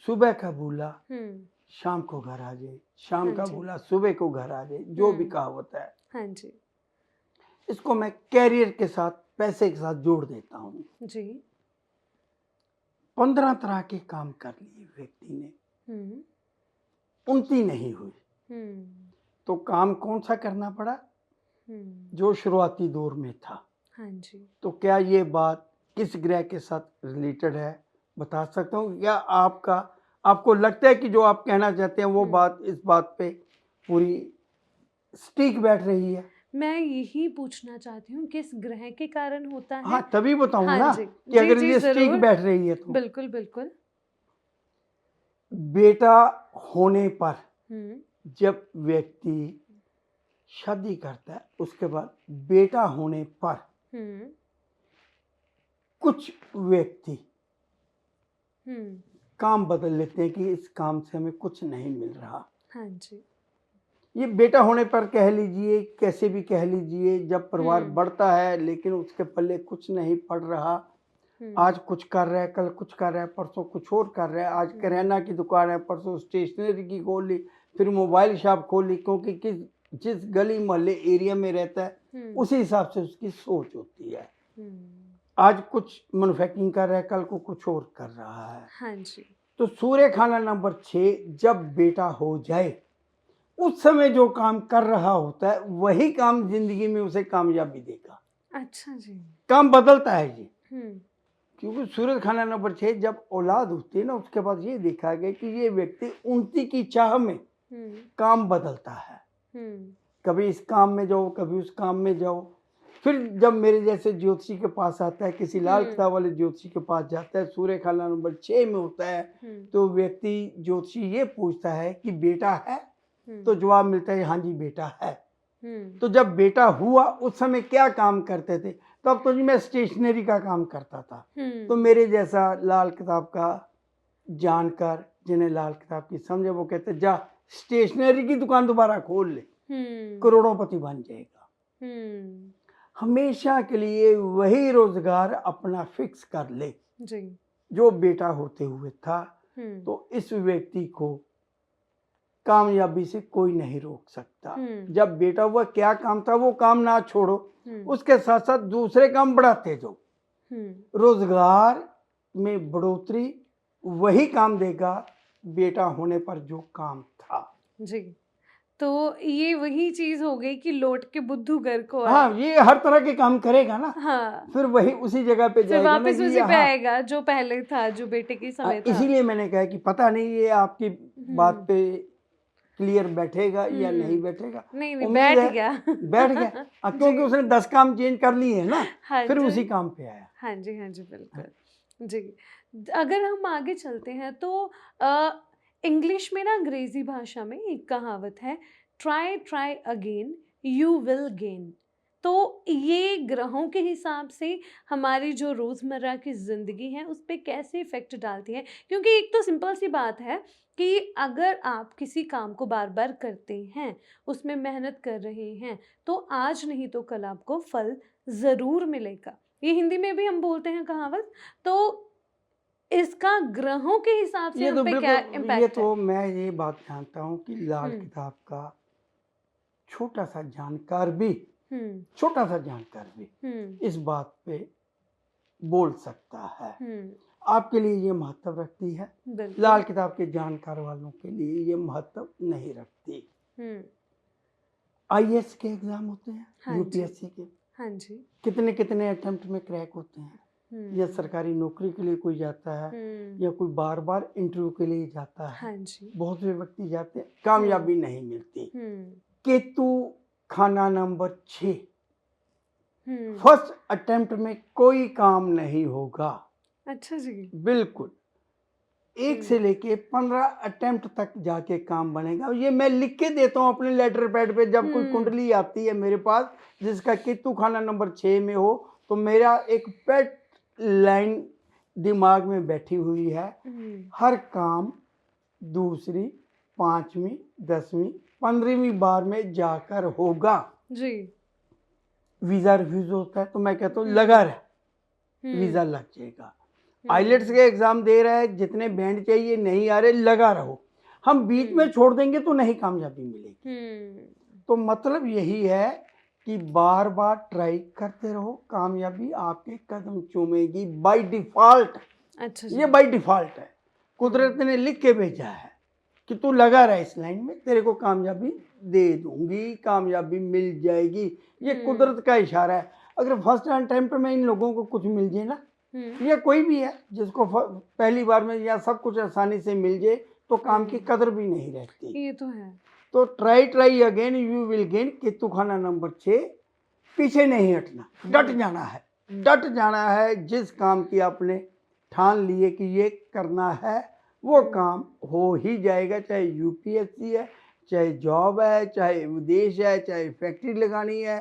सुबह का भूला शाम को घर आ जाए, शाम हाँ का जी। भूला सुबह को घर आ जाए, जो भी कहावत है, हाँ जी। इसको मैं कैरियर के साथ, पैसे के साथ जोड़ देता हूँ। जी। 15 तरह के काम कर लिए व्यक्ति ने, उन्नति नहीं हुई, तो काम कौन सा करना पड़ा? जो शुरुआती दौर में था। हाँ जी। तो क्या ये बात किस ग्रह के साथ रिलेटेड है, बता सकता हूँ? या आपको लगता है कि जो आप कहना चाहते हैं वो बात इस बात पे पूरी स्टिक बैठ रही है? मैं यही पूछना चाहती हूँ किस ग्रह के कारण होता है? हाँ, तभी बताऊँ हाँ ना जी। कि जी, अगर जी, ये स्टिक ज़रूर। बैठ रही है तो। बिल्कुल, बिल्कुल। बेटा होने पर हुँ, जब व्यक्ति शादी करता है, उसके बाद बेटा होने पर हुँ, कुछ व्यक्ति हुँ। काम बदल लेते हैं कि इस काम से हमें कुछ नहीं मिल रहा। हाँ जी। ये बेटा होने पर कह लीजिए, कैसे भी कह लीजिए, जब परिवार बढ़ता है लेकिन उसके पल्ले कुछ नहीं पड़ रहा। आज कुछ कर रहा है, कल कुछ कर रहा है, परसों कुछ और कर रहा है। आज किराना की दुकान है, परसों स्टेशनरी की खोल ली, फिर मोबाइल शॉप खोल ली, क्योंकि जिस गली मोहल्ले एरिया में रहता है उसी हिसाब से उसकी सोच होती है। आज कुछ मैन्युफैक्चरिंग कर रहा है, कल को कुछ और कर रहा है। हाँ जी। तो सूर्य खाना नंबर 6 जब बेटा हो जाए, उस समय जो काम कर रहा होता है वही काम जिंदगी में उसे कामयाबी देगा। अच्छा जी। काम बदलता है जी, हुँ, क्योंकि सूरज खाना नंबर 6 जब औलाद होती है ना, उसके बाद ये देखा गया कि ये व्यक्ति उन्नति की चाह में काम बदलता है। कभी इस काम में जाओ, कभी उस काम में जाओ। फिर जब मेरे जैसे ज्योतिषी के पास आता है, किसी लाल किताब वाले ज्योतिषी के पास जाता है, सूर्य खाना नंबर 6 में होता है, तो व्यक्ति ज्योतिषी ये पूछता है कि बेटा है? तो जवाब मिलता है हाँ जी बेटा है। तो जब बेटा हुआ उस समय क्या काम करते थे? तो अब तो जी मैं स्टेशनरी का काम करता था। तो मेरे जैसा लाल किताब का जानकार, जिन्हें लाल किताब की समझे, वो कहते जा स्टेशनरी की दुकान दोबारा खोल ले, करोड़ोंपति बन जाएगा। हमेशा के लिए वही रोजगार अपना फिक्स कर ले जी। जो बेटा होते हुए था। तो इस व्यक्ति को कामयाबी से कोई नहीं रोक सकता। जब बेटा हुआ, क्या काम था वो काम ना छोड़ो, उसके साथ साथ दूसरे काम बढ़ाते जाओ। रोजगार में बढ़ोतरी वही काम देगा बेटा होने पर जो काम था। जी। तो ये वही चीज़ हो गई कि लौट के बुद्धू घर को आए। हाँ, ये हर तरह के काम करेगा ना, हाँ। फिर वही उसी जगह पे फिर जाएगा ना वापस कि उसी पे हाँ। आएगा जो पहले था, जो बेटे के समय था। इसीलिए मैंने कहा कि पता नहीं ये आपकी बात पे क्लियर बैठेगा या नहीं बैठेगा। नहीं, नहीं, उम्मीद बैठ है गया। बैठ गया, क्योंकि उसने 10 काम चेंज कर लिए हैं ना, हाँ फिर जी। उसी काम पे आया। हाँ जी, हाँ जी, बिल्कुल। जी। अगर हम आगे चलते हैं तो इंग्लिश में ना, अंग्रेज़ी भाषा में एक कहावत है, try try again you will gain. तो ये ग्रहों के हिसाब से हमारी जो रोज़मर्रा की ज़िंदगी है उस पे कैसे इफ़ेक्ट डालती है? क्योंकि एक तो सिंपल सी बात है कि अगर आप किसी काम को बार-बार करते हैं, उसमें मेहनत कर रहे हैं, तो आज नहीं तो कल आपको फल ज़रूर मिलेगा। ये हिंदी में भी हम बोलते हैं कहावत। तो इसका ग्रहों के हिसाब से ये हम तो पे क्या बिल्कुल, ये इम्पैक्ट है? तो मैं ये बात जानता हूँ कि लाल हुँ, किताब का छोटा सा जानकार भी, हुँ, छोटा सा जानकार भी हुँ, इस बात पे बोल सकता है। हुँ, आपके लिए ये महत्व रखती है, बिल्कुल। लाल किताब के जानकार वालों के लिए ये महत्व नहीं रखती। हुँ, आईएएस के एग्जाम होते हैं, हाँ जी, यूपीएससी के, हाँ जी। कितने कितने अटेम्प्ट में क्रैक होते हैं। या हुँ, सरकारी नौकरी के लिए कोई जाता है, हुँ, या कोई बार बार इंटरव्यू के लिए जाता है, हाँ जी। बहुत से व्यक्ति जाते हैं, हुँ, कामयाबी नहीं मिलती। हुँ, केतु खाना नंबर 6, हुँ। फर्स्ट अटेम्प्ट में कोई काम नहीं होगा, अच्छा जी। बिल्कुल। 1 से हुँ, लेके 15 अटेम्प्ट तक जाके काम बनेगा। ये मैं लिख के देता हूँ अपने लेटर पैड पे, जब कोई हुँ, कुंडली आती है मेरे पास जिसका केतु खाना नंबर 6 में हो, तो मेरा एक पेट लाइन दिमाग में बैठी हुई है, हुँ, हर काम दूसरी, 5वीं, 10वीं, 15वीं बार में जाकर होगा। जी। वीज़ा रिफ्यूज़ होता है, तो मैं कहता हूँ लगा रहे, वीज़ा लग जाएगा। आइलेट्स के एग्ज़ाम दे रहा है, जितने बैंड चाहिए नहीं आ रहे, लगा रहो। हम बीच में छोड़ देंगे तो नहीं कामयाबी मिलेगी। तो मतलब यही है कि बार बार ट्राई करते रहो, कामयाबी आपके कदम चूमेगी बाय डिफ़ॉल्ट। अच्छा ये बाय डिफ़ॉल्ट है, कुदरत ने लिख के भेजा है कि तू लगा रहा इस लाइन में, तेरे को कामयाबी दे दूंगी, कामयाबी मिल जाएगी। ये कुदरत का इशारा है। अगर फर्स्ट अटेम्प्ट में इन लोगों को कुछ मिल जाए ना, या कोई भी है जिसको पहली बार में या सब कुछ आसानी से मिल जाए, तो काम की कदर भी नहीं रहती। ये तो है। तो try again you will gain. Ketu खाना नंबर 6, पीछे नहीं हटना, डट जाना है, डट जाना है। जिस काम की आपने ठान लिए कि ये करना है, वो काम हो ही जाएगा। चाहे यूपीएससी है, चाहे जॉब है, चाहे विदेश है, चाहे फैक्ट्री लगानी है।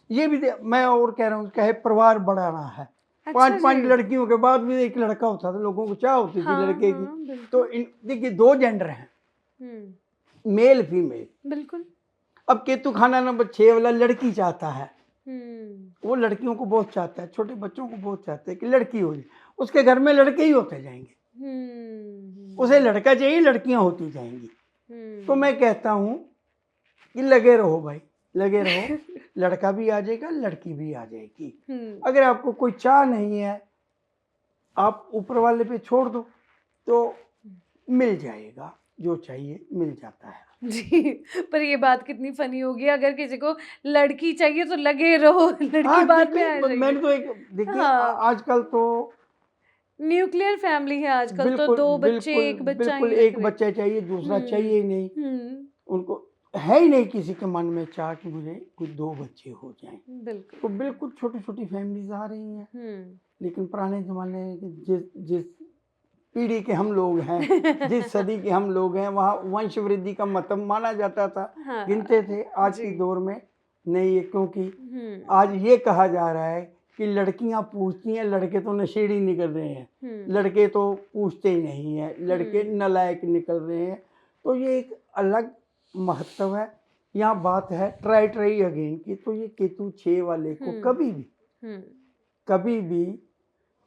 ये भी मैं और कह रहा हूँ, चाहे परिवार बढ़ाना है। अच्छा 5 लड़कियों के बाद भी एक लड़का होता था, लोगों को चाह होती थी लड़के की। तो देखिए 2 जेंडर हैं, मेल फीमेल। बिल्कुल। अब केतु खाना नंबर 6 वाला लड़की चाहता है, वो लड़कियों को बहुत चाहता है, छोटे बच्चों को बहुत चाहता है कि लड़की हो जाए। उसके घर में लड़के ही होते जाएंगे, उसे लड़का चाहिए, लड़कियां होती जाएंगी। तो मैं कहता हूँ कि लगे रहो भाई, लगे रहो। लड़का भी आ जाएगा, लड़की भी आ जाएगी। अगर आपको कोई चाह नहीं है, आप ऊपर वाले पे छोड़ दो, तो मिल जाएगा, जो चाहिए मिल जाता है जी। पर ये बात कितनी फनी होगी, अगर किसी को लड़की चाहिए तो लगे रहो, लड़की बाद में आ जाएगी। मैंने तो एक देखिए, आजकल तो न्यूक्लियर फैमिली है आजकल। तो बिल्कुल 2 बच्चे, बिल्कुल एक बच्चा बिल्कुल, ही एक रख रहे। बच्चा चाहिए, दूसरा चाहिए ही नहीं। उनको है ही नहीं किसी के मन में चाह कि मुझे कुछ 2 बच्चे हो जाएं। बिल्कुल। तो बिल्कुल छोटी छोटी फैमिलीज आ रही हैं। लेकिन पुराने ज़माने जिस पीढ़ी के हम लोग हैं, जिस सदी के हम लोग हैं, वहाँ वंश वृद्धि का मतलब माना जाता था, गिनते थे। आज के दौर में नहीं है, क्योंकि आज ये कहा जा रहा है कि लड़कियां पूछती हैं, लड़के तो नशेड़ी निकल रहे हैं, लड़के तो पूछते ही नहीं हैं, लड़के नालायक निकल रहे हैं। तो ये एक अलग महत्व है। यहाँ बात है ट्राई अगेन की। तो ये केतु 6 वाले को कभी भी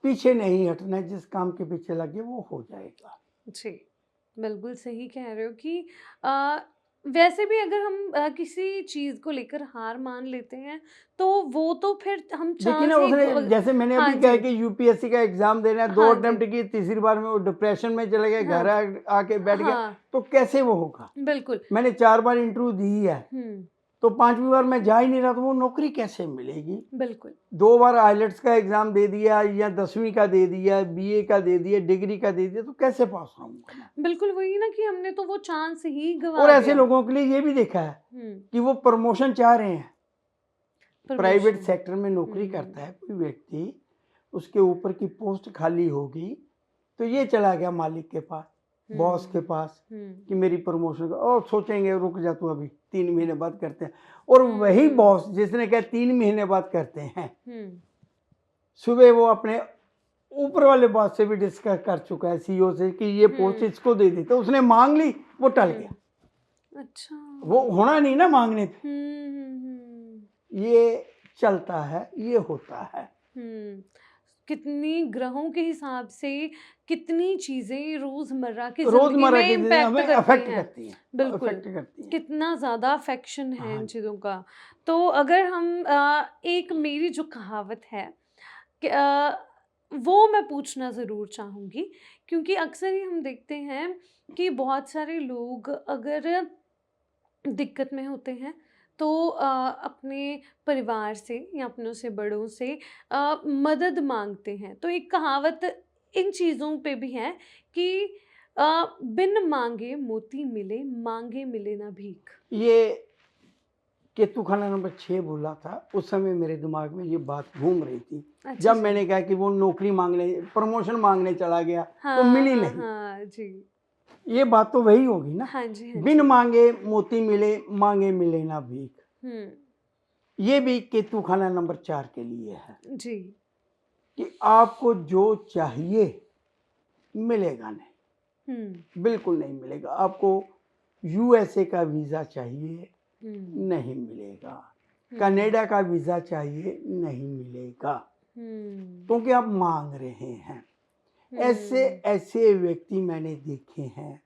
पीछे नहीं हटना है। जिस काम के पीछे लगे वो हो जाएगा। जी, बिल्कुल सही कह रहे हो कि वैसे भी अगर हम किसी चीज़ को लेकर हार मान लेते हैं, तो वो तो फिर हम देखिए ना, चांस उसने जैसे मैंने अभी कहा कि यूपीएससी का एग्जाम देना है, 2 अटेम्प्ट की, तीसरी बार में वो डिप्रेशन में चले गए, घर आके बैठ गया, तो कैसे वो होगा। बिल्कुल। मैंने 4 बार इंटरव्यू दी है, तो 5वीं बार मैं जा ही नहीं रहा, तो वो नौकरी कैसे मिलेगी। बिल्कुल। 2 बार आइलेट्स का एग्जाम दे दिया, या 10वीं का दे दिया, बीए का दे दिया, डिग्री का दे दिया, तो कैसे पास होऊंगा मैं। बिल्कुल वही ना, कि हमने तो वो चांस ही गवा और ऐसे दिया। लोगों के लिए ये भी देखा है कि वो प्रमोशन चाह रहे हैं। प्राइवेट सेक्टर में नौकरी करता है कोई व्यक्ति, उसके ऊपर की पोस्ट खाली होगी, तो ये चला गया मालिक के पास, बॉस के पास, कि मेरी प्रमोशन का। और सोचेंगे रुक जा तू, अभी 3 महीने बाद करते हैं। और वही बॉस जिसने कहा 3 महीने बाद करते हैं, सुबह वो अपने ऊपर वाले बॉस से भी डिस्कस कर चुका है, सीईओ से, कि ये पोस्ट इसको दे दी। तो उसने मांग ली, वो टल गया। अच्छा, वो होना नहीं ना मांगने पे। ये चलता है, ये होता है। कितनी ग्रहों के हिसाब से कितनी चीजें रोजमर्रा की रोजमर्रा जिंदगी में हमें अफेक्ट करती हैं। बिल्कुल, करती हैं। कितना ज्यादा अफेक्शन है इन चीजों का। तो अगर हम एक मेरी जो कहावत है कि, वो मैं पूछना ज़रूर चाहूँगी, क्योंकि अक्सर ही हम देखते हैं कि बहुत सारे लोग अगर दिक्कत में होते हैं, तो अपने परिवार से या अपनों से बड़ों से मदद मांगते हैं। तो एक कहावत इन चीज़ों पे भी है कि बिन मांगे मोती मिले, मांगे मिले ना भीख। ये केतु खाना नंबर 6 बोला था, उस समय मेरे दिमाग में ये बात घूम रही थी। अच्छा जब जी। मैंने कहा कि वो नौकरी मांगने, प्रमोशन मांगने चला गया, तो मिली नहीं। हाँ जी। ये बात तो वही होगी ना। हाँ जी, हाँ बिन जी। मांगे मोती मिले, मांगे मिले ना भीख। ये भी केतु खाना नंबर 4 के लिए है जी। कि आपको जो चाहिए मिलेगा नहीं, बिल्कुल नहीं मिलेगा। आपको यूएसए का वीजा चाहिए, नहीं मिलेगा। कनाडा का वीज़ा चाहिए, नहीं मिलेगा, क्योंकि आप मांग रहे हैं। ऐसे ऐसे व्यक्ति मैंने देखे हैं,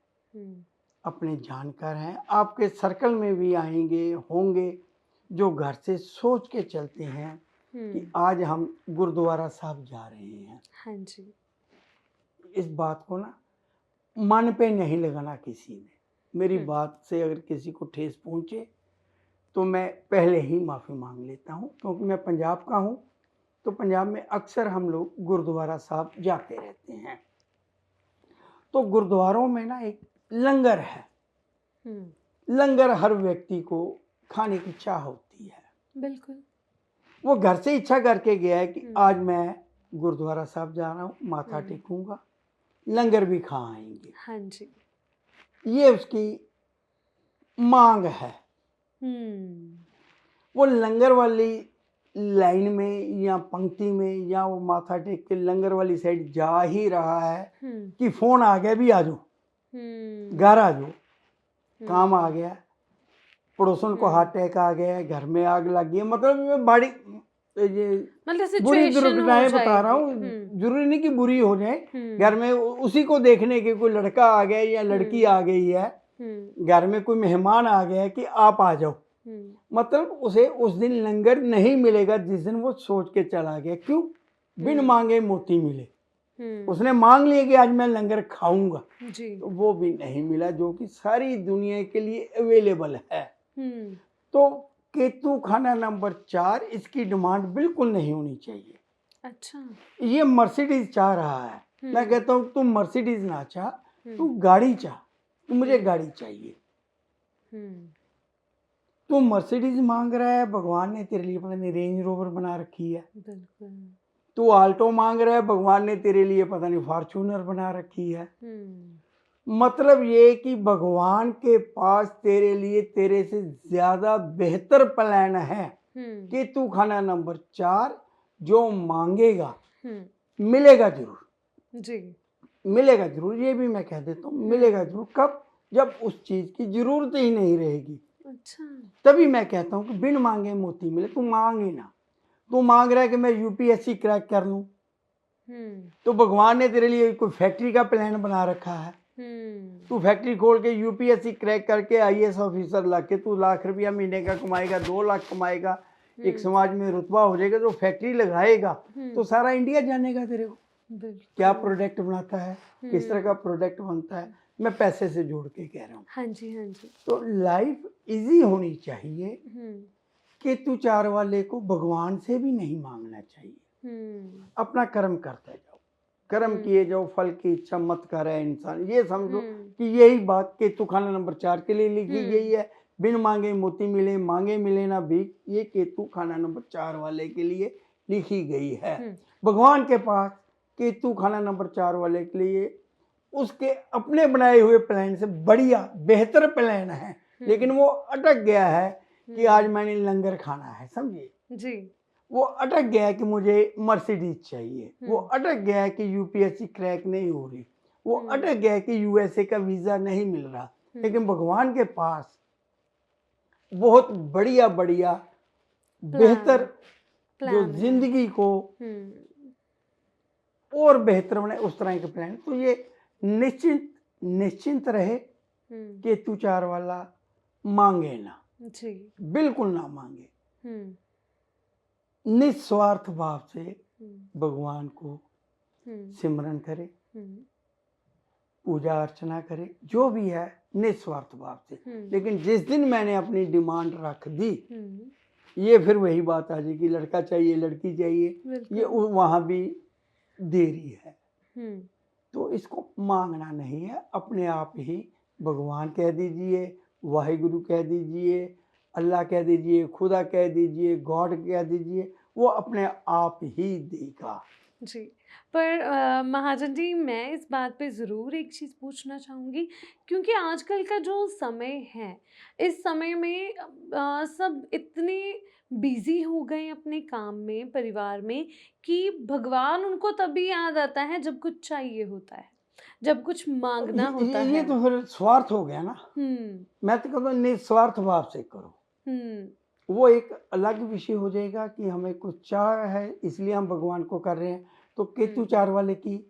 अपने जानकार हैं, आपके सर्कल में भी आएंगे होंगे, जो घर से सोच के चलते हैं कि आज हम गुरुद्वारा साहब जा रहे हैं। हाँ जी। इस बात को ना मन पे नहीं लगाना किसी ने। मेरी बात से अगर किसी को ठेस पहुंचे तो मैं पहले ही माफ़ी मांग लेता हूं, क्योंकि मैं पंजाब का हूं, तो पंजाब में अक्सर हम लोग गुरुद्वारा साहब जाते रहते हैं। तो गुरुद्वारों में ना एक लंगर है। लंगर हर व्यक्ति को खाने की चाह होती है। बिल्कुल। वो घर से इच्छा करके गया है कि आज मैं गुरुद्वारा साहब जा रहा हूँ, माथा टेकूंगा, लंगर भी खा आएंगे। हाँ जी। ये उसकी मांग है। वो लंगर वाली लाइन में या पंक्ति में या वो माथा टेक के लंगर वाली साइड जा ही रहा है कि फोन आ गया, भी आ जाओ, घर आ जाओ, काम आ गया, पड़ोसन को हार्ट अटैक आ गया, घर में आग लग गई, मतलब बड़ी ये बुरी दुर्घटनाएं बता रहा हूँ। जरूरी नहीं कि बुरी हो जाए, घर में उसी को देखने के कोई लड़का आ गया या लड़की आ गई है, घर में कोई मेहमान आ गया कि आप आ जाओ, मतलब उसे उस दिन लंगर नहीं मिलेगा जिस दिन वो सोच के चला गया। क्यों? बिन मांगे मोती मिले। उसने मांग लिया कि आज मैं लंगर खाऊंगा, तो वो भी नहीं मिला, जो कि सारी दुनिया के लिए अवेलेबल है। तो केतु खाना नंबर 4, इसकी डिमांड बिल्कुल नहीं होनी चाहिए। अच्छा। ये मर्सिडीज चाह रहा है, मैं कहता हूँ तुम मर्सिडीज ना चाह, तू गाड़ी चाह, तू मुझे गाड़ी चाहिए। तू मर्सिडीज मांग रहा है, भगवान ने तेरे लिए पता नहीं रेंज रोवर बना रखी है। बिल्कुल। तू आल्टो मांग रहा है, भगवान ने तेरे लिए पता नहीं फॉर्च्यूनर बना रखी है। मतलब ये कि भगवान के पास तेरे लिए तेरे से ज्यादा बेहतर प्लान है कि तू खाना नंबर 4 जो मांगेगा मिलेगा जरूर जी, मिलेगा जरूर। ये भी मैं कह देता हूँ, मिलेगा जरूर। कब? जब उस चीज की जरूरत ही नहीं रहेगी। अच्छा। तभी मैं कहता हूँ कि बिन मांगे मोती मिले। तू मांग ही ना। तू मांग रहा है कि मैं यूपीएससी क्रैक कर लूं, तो भगवान ने तेरे लिए कोई फैक्ट्री का प्लान बना रखा है। तू फैक्ट्री खोल के यूपीएससी क्रैक करके आईएएस ऑफिसर लग के तू लाख रुपया महीने का कमाएगा, 2 लाख कमाएगा, एक समाज में रुतबा हो जाएगा, तो फैक्ट्री लगाएगा तो सारा इंडिया जानेगा तेरे को क्या प्रोडक्ट बनाता है, किस तरह का प्रोडक्ट बनता है। मैं पैसे से जोड़ के कह रहा हूँ। हाँ जी, हाँ जी। तो लाइफ इजी होनी चाहिए कि तू 4 वाले को भगवान से भी नहीं मांगना चाहिए। अपना कर्म करते जाओ, कर्म किए जाओ, फल की इच्छा मत करे इंसान। ये समझो कि यही बात केतु खाना नंबर 4 के लिए लिखी गई है। बिन मांगे मोती मिले, मांगे मिले ना भीख, ये केतु खाना नंबर 4 वाले के लिए लिखी गई है। भगवान के पास केतु खाना नंबर 4 वाले के लिए उसके अपने बनाए हुए प्लान से बढ़िया बेहतर प्लान है, लेकिन वो अटक गया है कि आज मैंने लंगर खाना है, समझिए जी। वो अटक गया है कि मुझे मर्सिडीज चाहिए, वो अटक गया है कि यूपीएससी क्रैक नहीं हो रही, वो अटक गया है कि यूएसए का वीजा नहीं मिल रहा। लेकिन भगवान के पास बहुत बढ़िया बढ़िया बेहतर जो जिंदगी को और बेहतर बने उस तरह के प्लान। तो ये निश्चिंत रहे कि तू 4 वाला मांगे ना जी, बिल्कुल ना मांगे। निस्वार्थ भाव से भगवान को सिमरन करे, पूजा अर्चना करे, जो भी है निस्वार्थ भाव से। लेकिन जिस दिन मैंने अपनी डिमांड रख दी, ये फिर वही बात आ जाएगी, लड़का चाहिए लड़की चाहिए, ये वहां भी देरी है। तो इसको मांगना नहीं है, अपने आप ही भगवान कह दीजिए, वाहिगुरु कह दीजिए, अल्लाह कह दीजिए, खुदा कह दीजिए, गॉड कह दीजिए, वो अपने आप ही देगा जी। पर महाजन जी, मैं इस बात पे ज़रूर एक चीज़ पूछना चाहूँगी, क्योंकि आजकल का जो समय है, इस समय में सब इतने बिजी हो गए अपने काम में, परिवार में, कि भगवान उनको तभी याद आता है जब कुछ चाहिए होता है, जब कुछ मांगना होता है। ये तो फिर स्वार्थ हो गया ना। मैं तो कहता हूँ निस्वार्थ भाव से करो। वो एक अलग विषय हो जाएगा कि हमें कुछ चाह है इसलिए हम भगवान को कर रहे हैं। तो केतु 4 वाले की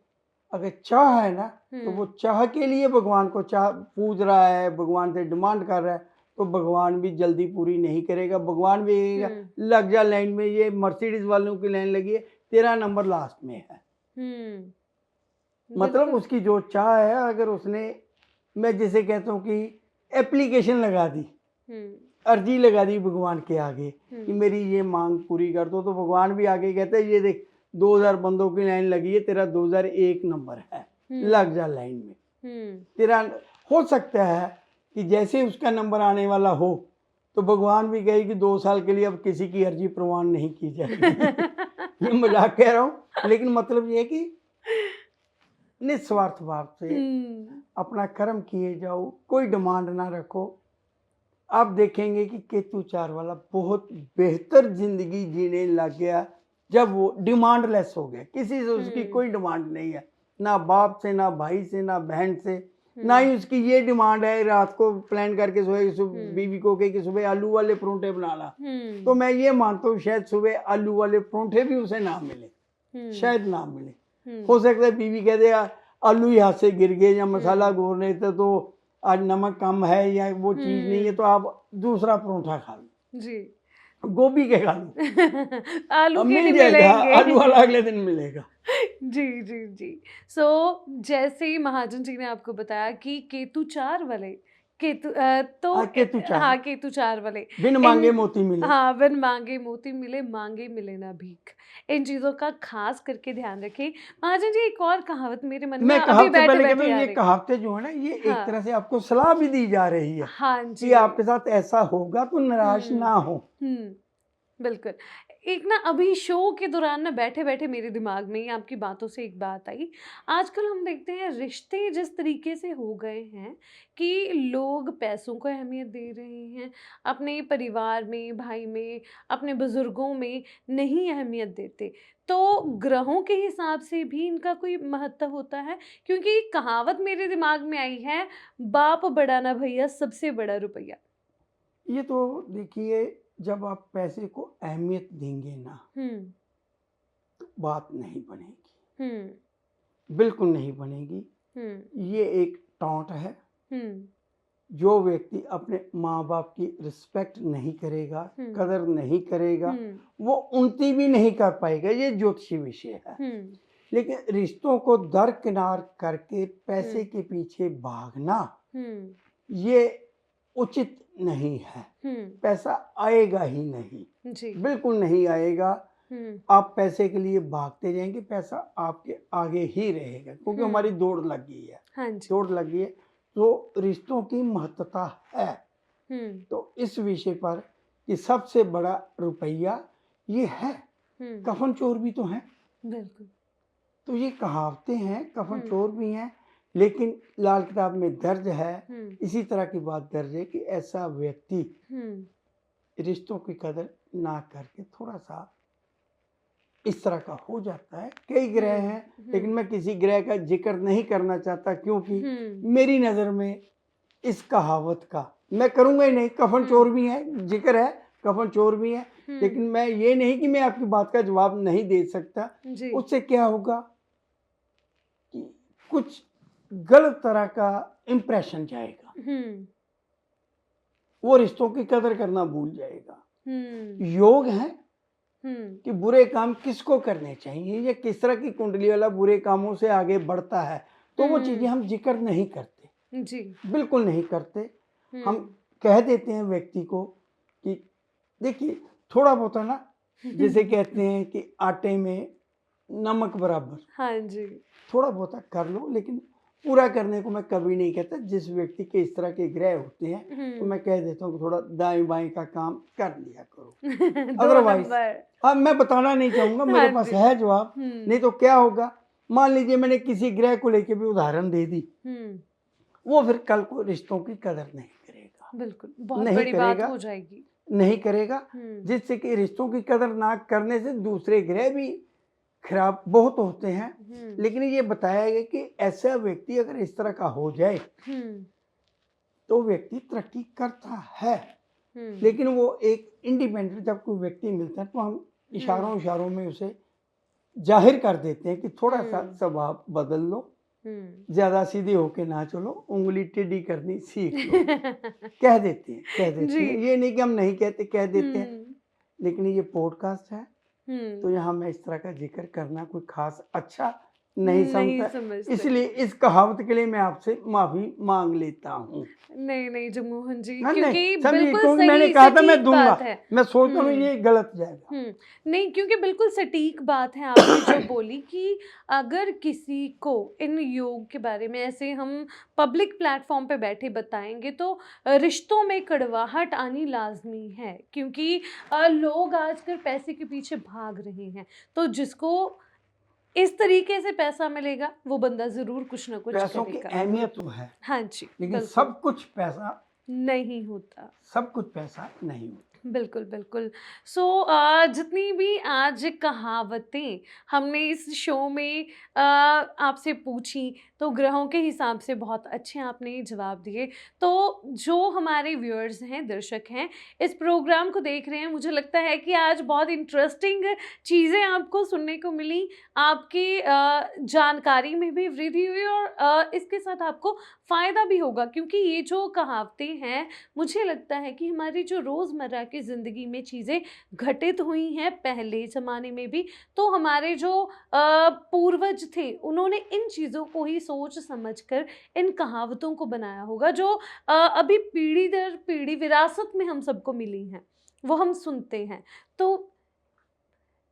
अगर चाह है ना, तो वो चाह के लिए भगवान को चाह पूज रहा है, भगवान से डिमांड कर रहा है, तो भगवान भी जल्दी पूरी नहीं करेगा। भगवान भी कहेगा लग जा लाइन में, ये मर्सिडीज वालों की लाइन लगी है, तेरा नंबर लास्ट में है। मतलब उसकी जो चाह है, अगर उसने, मैं जिसे कहता हूँ कि एप्लीकेशन लगा दी, अर्जी लगा दी भगवान के आगे कि मेरी ये मांग पूरी कर दो, तो भगवान भी आगे कहते हैं ये देख 2000 बंदों की लाइन लगी है, तेरा 2001 नंबर है, लग जा लाइन में। तेरा हो सकता है कि जैसे उसका नंबर आने वाला हो तो भगवान भी कहे कि 2 साल के लिए अब किसी की अर्जी प्रवान नहीं की जाएगी। ये मजाक कह रहा हूँ, लेकिन मतलब ये है कि निस्वार्थ भाव से अपना कर्म किए जाओ, कोई डिमांड ना रखो। आप देखेंगे कि केतु 4 वाला बहुत बेहतर जिंदगी जीने लग गया जब वो डिमांड लेस हो गया। किसी से उसकी कोई डिमांड नहीं है, ना बाप से, ना भाई से, ना बहन से, ना ही उसकी ये डिमांड है रात को प्लान करके बीवी को कहे कि सुबह आलू वाले परोंठे बनाना। तो मैं ये मानता हूँ शायद सुबह आलू वाले परोंठे भी उसे ना मिले, शायद ना मिले। हो सकता है बीवी कह दे आलू ही हाथ से गिर गए या मसाला घोर रहे थे तो आज नमक कम है या वो चीज नहीं है, तो आप दूसरा परोंठा खा लो जी, गोभी के खा लो। आलू के नहीं मिलेगा, आलू वाला अगले दिन मिलेगा। जी जी जी। सो जैसे ही महाजन जी ने आपको बताया कि केतु 4 वाले तो केतु 4 वाले बिन मांगे मोती मिले, बिन मांगे मोती मिले, मांगे मिले ना भीख। इन चीजों का खास करके ध्यान रखें। महाजन जी एक और कहावत मेरे मन में अभी बैठे ये कहावतें जो है ना, ये एक तरह से आपको सलाह भी दी जा रही है। हाँ जी, कि आपके साथ ऐसा होगा तो निराश ना हो। बिल्कुल। एक ना अभी शो के दौरान ना बैठे बैठे मेरे दिमाग में आपकी बातों से एक बात आई। आजकल हम देखते हैं रिश्ते जिस तरीके से हो गए हैं कि लोग पैसों को अहमियत दे रहे हैं, अपने परिवार में, भाई में, अपने बुजुर्गों में नहीं अहमियत देते। तो ग्रहों के हिसाब से भी इनका कोई महत्व होता है? क्योंकि कहावत मेरे दिमाग में आई है, बाप बड़ा ना भैया सबसे बड़ा रुपया। ये तो देखिए, जब आप पैसे को अहमियत देंगे ना तो बात नहीं बनेगी, बिल्कुल नहीं बनेगी। ये एक टॉन्ट है। जो व्यक्ति अपने माँ बाप की रिस्पेक्ट नहीं करेगा, कदर नहीं करेगा, वो उन्नति भी नहीं कर पाएगा। ये ज्योतिषी विषय है। लेकिन रिश्तों को दरकिनार करके पैसे के पीछे भागना ये उचित नहीं है। पैसा आएगा ही नहीं जी। बिल्कुल नहीं आएगा। आप पैसे के लिए भागते जाएंगे, पैसा आपके आगे ही रहेगा, क्योंकि हमारी दौड़ लग गई है। हाँ जी। दौड़ लग गई है, तो रिश्तों की महत्वता है। तो इस विषय पर कि सबसे बड़ा रुपया ये है। कफन चोर भी तो है, बिल्कुल। तो ये कहावतें हैं, कफन चोर भी हैं, लेकिन लाल किताब में दर्ज है, इसी तरह की बात दर्ज है कि ऐसा व्यक्ति रिश्तों की कदर ना करके थोड़ा सा इस तरह का हो जाता है। कई ग्रह हैं, लेकिन मैं किसी ग्रह का जिक्र नहीं करना चाहता, क्योंकि मेरी नज़र में इस कहावत का मैं करूँगा ही नहीं। कफन चोर भी है, जिक्र है, कफन चोर भी है, लेकिन मैं ये नहीं कि मैं आपकी बात का जवाब नहीं दे सकता। उससे क्या होगा कि कुछ गलत तरह का इंप्रेशन जाएगा, वो रिश्तों की कदर करना भूल जाएगा। योग है कि बुरे काम किसको करने चाहिए या किस तरह की कुंडली वाला बुरे कामों से आगे बढ़ता है, तो वो चीजें हम जिक्र नहीं करते जी, बिल्कुल नहीं करते। हम कह देते हैं व्यक्ति को कि देखिए थोड़ा बहुत है ना, जैसे कहते हैं कि आटे में नमक बराबर। हाँ जी। थोड़ा बहुत कर लो, लेकिन पूरा करने को मैं कभी नहीं कहता। जिस व्यक्ति के इस तरह के ग्रह होते हैं तो मैं कह देता हूँ कि थोड़ा दाएं बाएं का काम कर लिया करो। अदरवाइज अब मैं बताना नहीं चाहूंगा, मेरे पास है जवाब। नहीं तो क्या होगा, मान लीजिए मैंने किसी ग्रह को लेके भी उदाहरण दे दी, वो फिर कल को रिश्तों की कदर नहीं करेगा। बिल्कुल, बहुत नहीं बड़ी बात हो जाएगी, नहीं करेगा, जिससे कि रिश्तों की कदर ना करने से दूसरे ग्रह भी खराब बहुत होते हैं। लेकिन ये बताया गया कि ऐसा व्यक्ति अगर इस तरह का हो जाए तो व्यक्ति तरक्की करता है। लेकिन वो एक इंडिपेंडेंट जब कोई व्यक्ति मिलता है तो हम इशारों में उसे जाहिर कर देते हैं कि थोड़ा सा स्वभाव बदल लो, ज्यादा सीधे होके ना चलो, उंगली टेढ़ी करनी सीख लो। कह देते हैं, ये नहीं कि हम नहीं कहते, कह देते हैं। लेकिन ये पॉडकास्ट है तो यहाँ मैं इस तरह का जिक्र करना कोई खास अच्छा नहीं समझता, इसलिए इस कहावत के लिए मैं आपसे माफी मांग लेता हूँ। नहीं जगमोहन जी, हाँ, क्योंकि समझिए, बिल्कुल क्योंकि सही मैंने कहा था मैं दूंगा, है। मैं सोचता हूँ ये गलत जाएगा। नहीं, क्योंकि बिल्कुल सटीक बात है आपने जो बोली कि अगर किसी को इन योग के बारे में ऐसे हम पब्लिक प्लेटफॉर्म पे बैठे बताएंगे तो रिश्तों में कड़वाहट आनी लाजमी है, क्योंकि लोग आजकल पैसे के पीछे भाग रहे हैं। तो जिसको इस तरीके से पैसा मिलेगा वो बंदा जरूर कुछ ना कुछ पैसों की अहमियत तो है, हाँ जी, लेकिन सब कुछ पैसा नहीं होता, सब कुछ पैसा नहीं होता। बिल्कुल। सो जितनी भी आज कहावतें हमने इस शो में आपसे पूछी तो ग्रहों के हिसाब से बहुत अच्छे आपने जवाब दिए। तो जो हमारे व्यूअर्स हैं, दर्शक हैं, इस प्रोग्राम को देख रहे हैं, मुझे लगता है कि आज बहुत इंटरेस्टिंग चीज़ें आपको सुनने को मिली, आपकी जानकारी में भी वृद्धि हुई और इसके साथ आपको फ़ायदा भी होगा, क्योंकि ये जो कहावतें हैं मुझे लगता है कि हमारी जो रोज़मर्रा की ज़िंदगी में चीज़ें घटित हुई हैं पहले ज़माने में भी, तो हमारे जो पूर्वज थे उन्होंने इन चीज़ों को ही सोच समझकर इन कहावतों को बनाया होगा, जो अभी पीढ़ी दर पीढ़ी विरासत में हम सबको मिली हैं, वो हम सुनते हैं। तो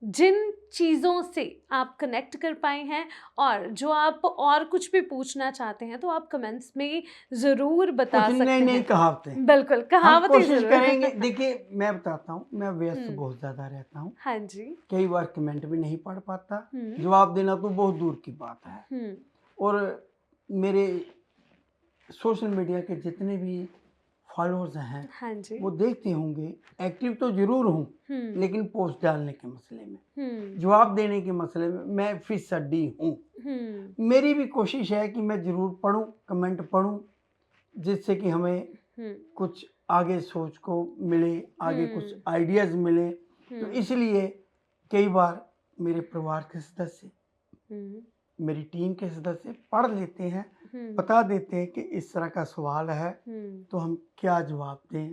जिन चीज़ों से आप कनेक्ट कर पाए हैं और जो आप और कुछ भी पूछना चाहते हैं तो आप कमेंट्स में ज़रूर बता सकते हैं। नहीं कहावतें, बिल्कुल, कहावतें कोशिश करेंगे। देखिए, मैं बताता हूँ, मैं व्यस्त बहुत ज़्यादा रहता हूँ। हाँ जी, कई बार कमेंट भी नहीं पढ़ पाता, जवाब देना तो बहुत दूर की बात है। और मेरे सोशल मीडिया के जितने भी फॉलोअर्स हैं, हाँ जी, वो देखते होंगे, एक्टिव तो जरूर हूँ, लेकिन पोस्ट डालने के मसले में, जवाब देने के मसले में मैं फीसदी हूँ। मेरी भी कोशिश है कि मैं जरूर पढूं, कमेंट पढूं, जिससे कि हमें कुछ आगे सोच को मिले, आगे कुछ आइडियाज मिले। तो इसलिए कई बार मेरे परिवार के सदस्य, मेरी टीम के सदस्य पढ़ लेते हैं, बता देते हैं कि इस तरह का सवाल है तो हम क्या जवाब दें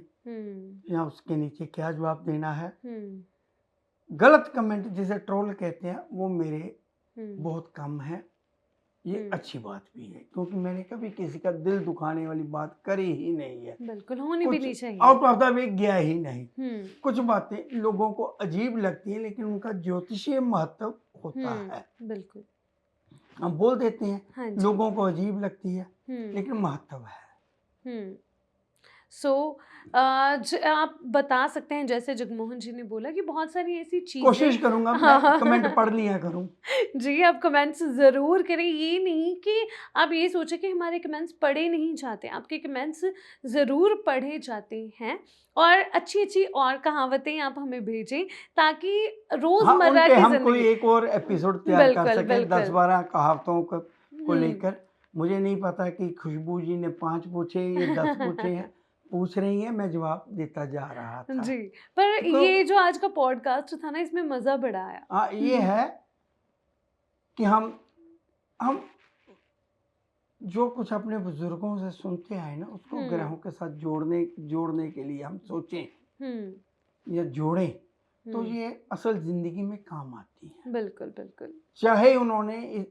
या उसके नीचे क्या जवाब देना है। गलत कमेंट जिसे ट्रोल कहते हैं वो मेरे बहुत कम है। ये अच्छी बात भी है, क्योंकि मैंने कभी किसी का दिल दुखाने वाली बात करी ही नहीं है। बिल्कुल, होनी भी नहीं चाहिए। आउट ऑफ द वे गया ही नहीं। कुछ बातें लोगों को अजीब लगती है, लेकिन उनका ज्योतिषीय महत्व होता है। बिल्कुल, हम बोल देते हैं, हाँ, लोगों को अजीब लगती है, लेकिन महत्व है। आप बता सकते हैं, जैसे जगमोहन जी ने बोला कि बहुत सारी ऐसी चीजें, कोशिश करूंगा मैं कमेंट पढ़ लिया करूं। जी, आप कमेंट्स ज़रूर करें। ये नहीं कि आप ये सोचें कि हमारे कमेंट्स पढ़े नहीं जाते, आपके कमेंट्स ज़रूर पढ़े जाते हैं। और अच्छी और कहावतें आप हमें भेजें ताकि रोज़मर्रा की हम ज़िंदगी, कोई एक और एपिसोड तैयार कर सकें 10-12 कहावतों को लेकर। मुझे नहीं पता कि खुशबू जी ने 5 पूछे, ये 10 पूछे हैं, पूछ रही हैं, मैं जवाब देता जा रहा था। जी, पर ये जो आज का पॉडकास्ट था ना, इसमें मज़ा बड़ा आया। हाँ, ये है कि हम जो कुछ अपने बुजुर्गों से सुनते आए ना, उसको ग्रहों के साथ जोड़ने के लिए हम सोचें या जोड़ें, तो ये असल जिंदगी में काम आती है। बिल्कुल। चाहे उन्होंने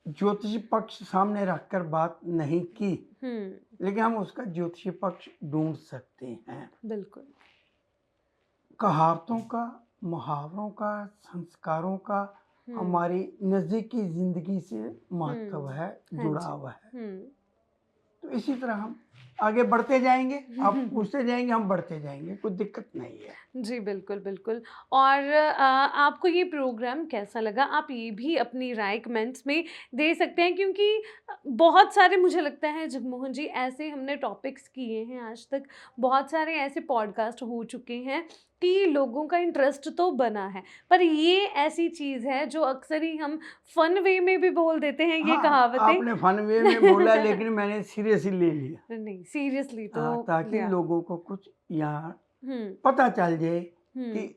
ज्योतिषी पक्ष सामने रखकर बात नहीं की, लेकिन हम उसका ज्योतिषी पक्ष ढूंढ सकते हैं। बिल्कुल, कहावतों का, मुहावरों का, संस्कारों का हमारी नजदीकी जिंदगी से महत्व है, जुड़ाव है। तो इसी तरह हम आगे बढ़ते जाएंगे, आप पूछते जाएंगे, हम बढ़ते जाएंगे, कोई दिक्कत नहीं है। जी, बिल्कुल। और आपको ये प्रोग्राम कैसा लगा, आप ये भी अपनी राय कमेंट्स में दे सकते हैं, क्योंकि बहुत सारे, मुझे लगता है जगमोहन जी, ऐसे हमने टॉपिक्स किए हैं आज तक, बहुत सारे ऐसे पॉडकास्ट हो चुके हैं कि लोगों का इंटरेस्ट तो बना है, पर ये ऐसी चीज़ है जो अक्सर ही हम फन वे में भी बोल देते हैं। ये कहावतें आपने फन वे में बोला, लेकिन मैंने सीरियसली ले लिया। नहीं, सीरियसली तो ताकि लोगों को कुछ यहाँ पता चल जाए कि हम्म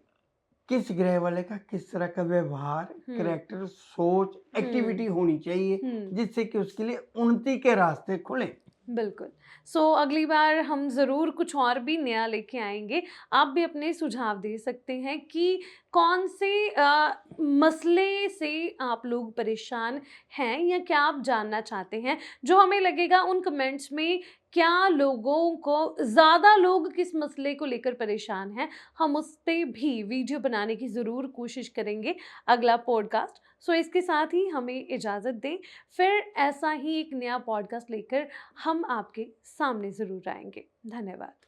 किस ग्रह वाले का किस तरह का व्यवहार, कैरेक्टर, सोच, एक्टिविटी होनी चाहिए, जिससे कि उसके लिए उन्नति के रास्ते खुले। बिल्कुल। अगली बार हम ज़रूर कुछ और भी नया लेके आएँगे। आप भी अपने सुझाव दे सकते हैं कि कौन से मसले से आप लोग परेशान हैं या क्या आप जानना चाहते हैं? जो हमें लगेगा उन कमेंट्स में क्या लोगों को ज़्यादा लोग किस मसले को लेकर परेशान हैं, हम उस पे भी वीडियो बनाने की ज़रूर कोशिश करेंगे अगला पॉडकास्ट। इसके साथ ही हमें इजाज़त दें। फिर ऐसा ही एक नया पॉडकास्ट लेकर हम आपके सामने ज़रूर आएँगे। धन्यवाद।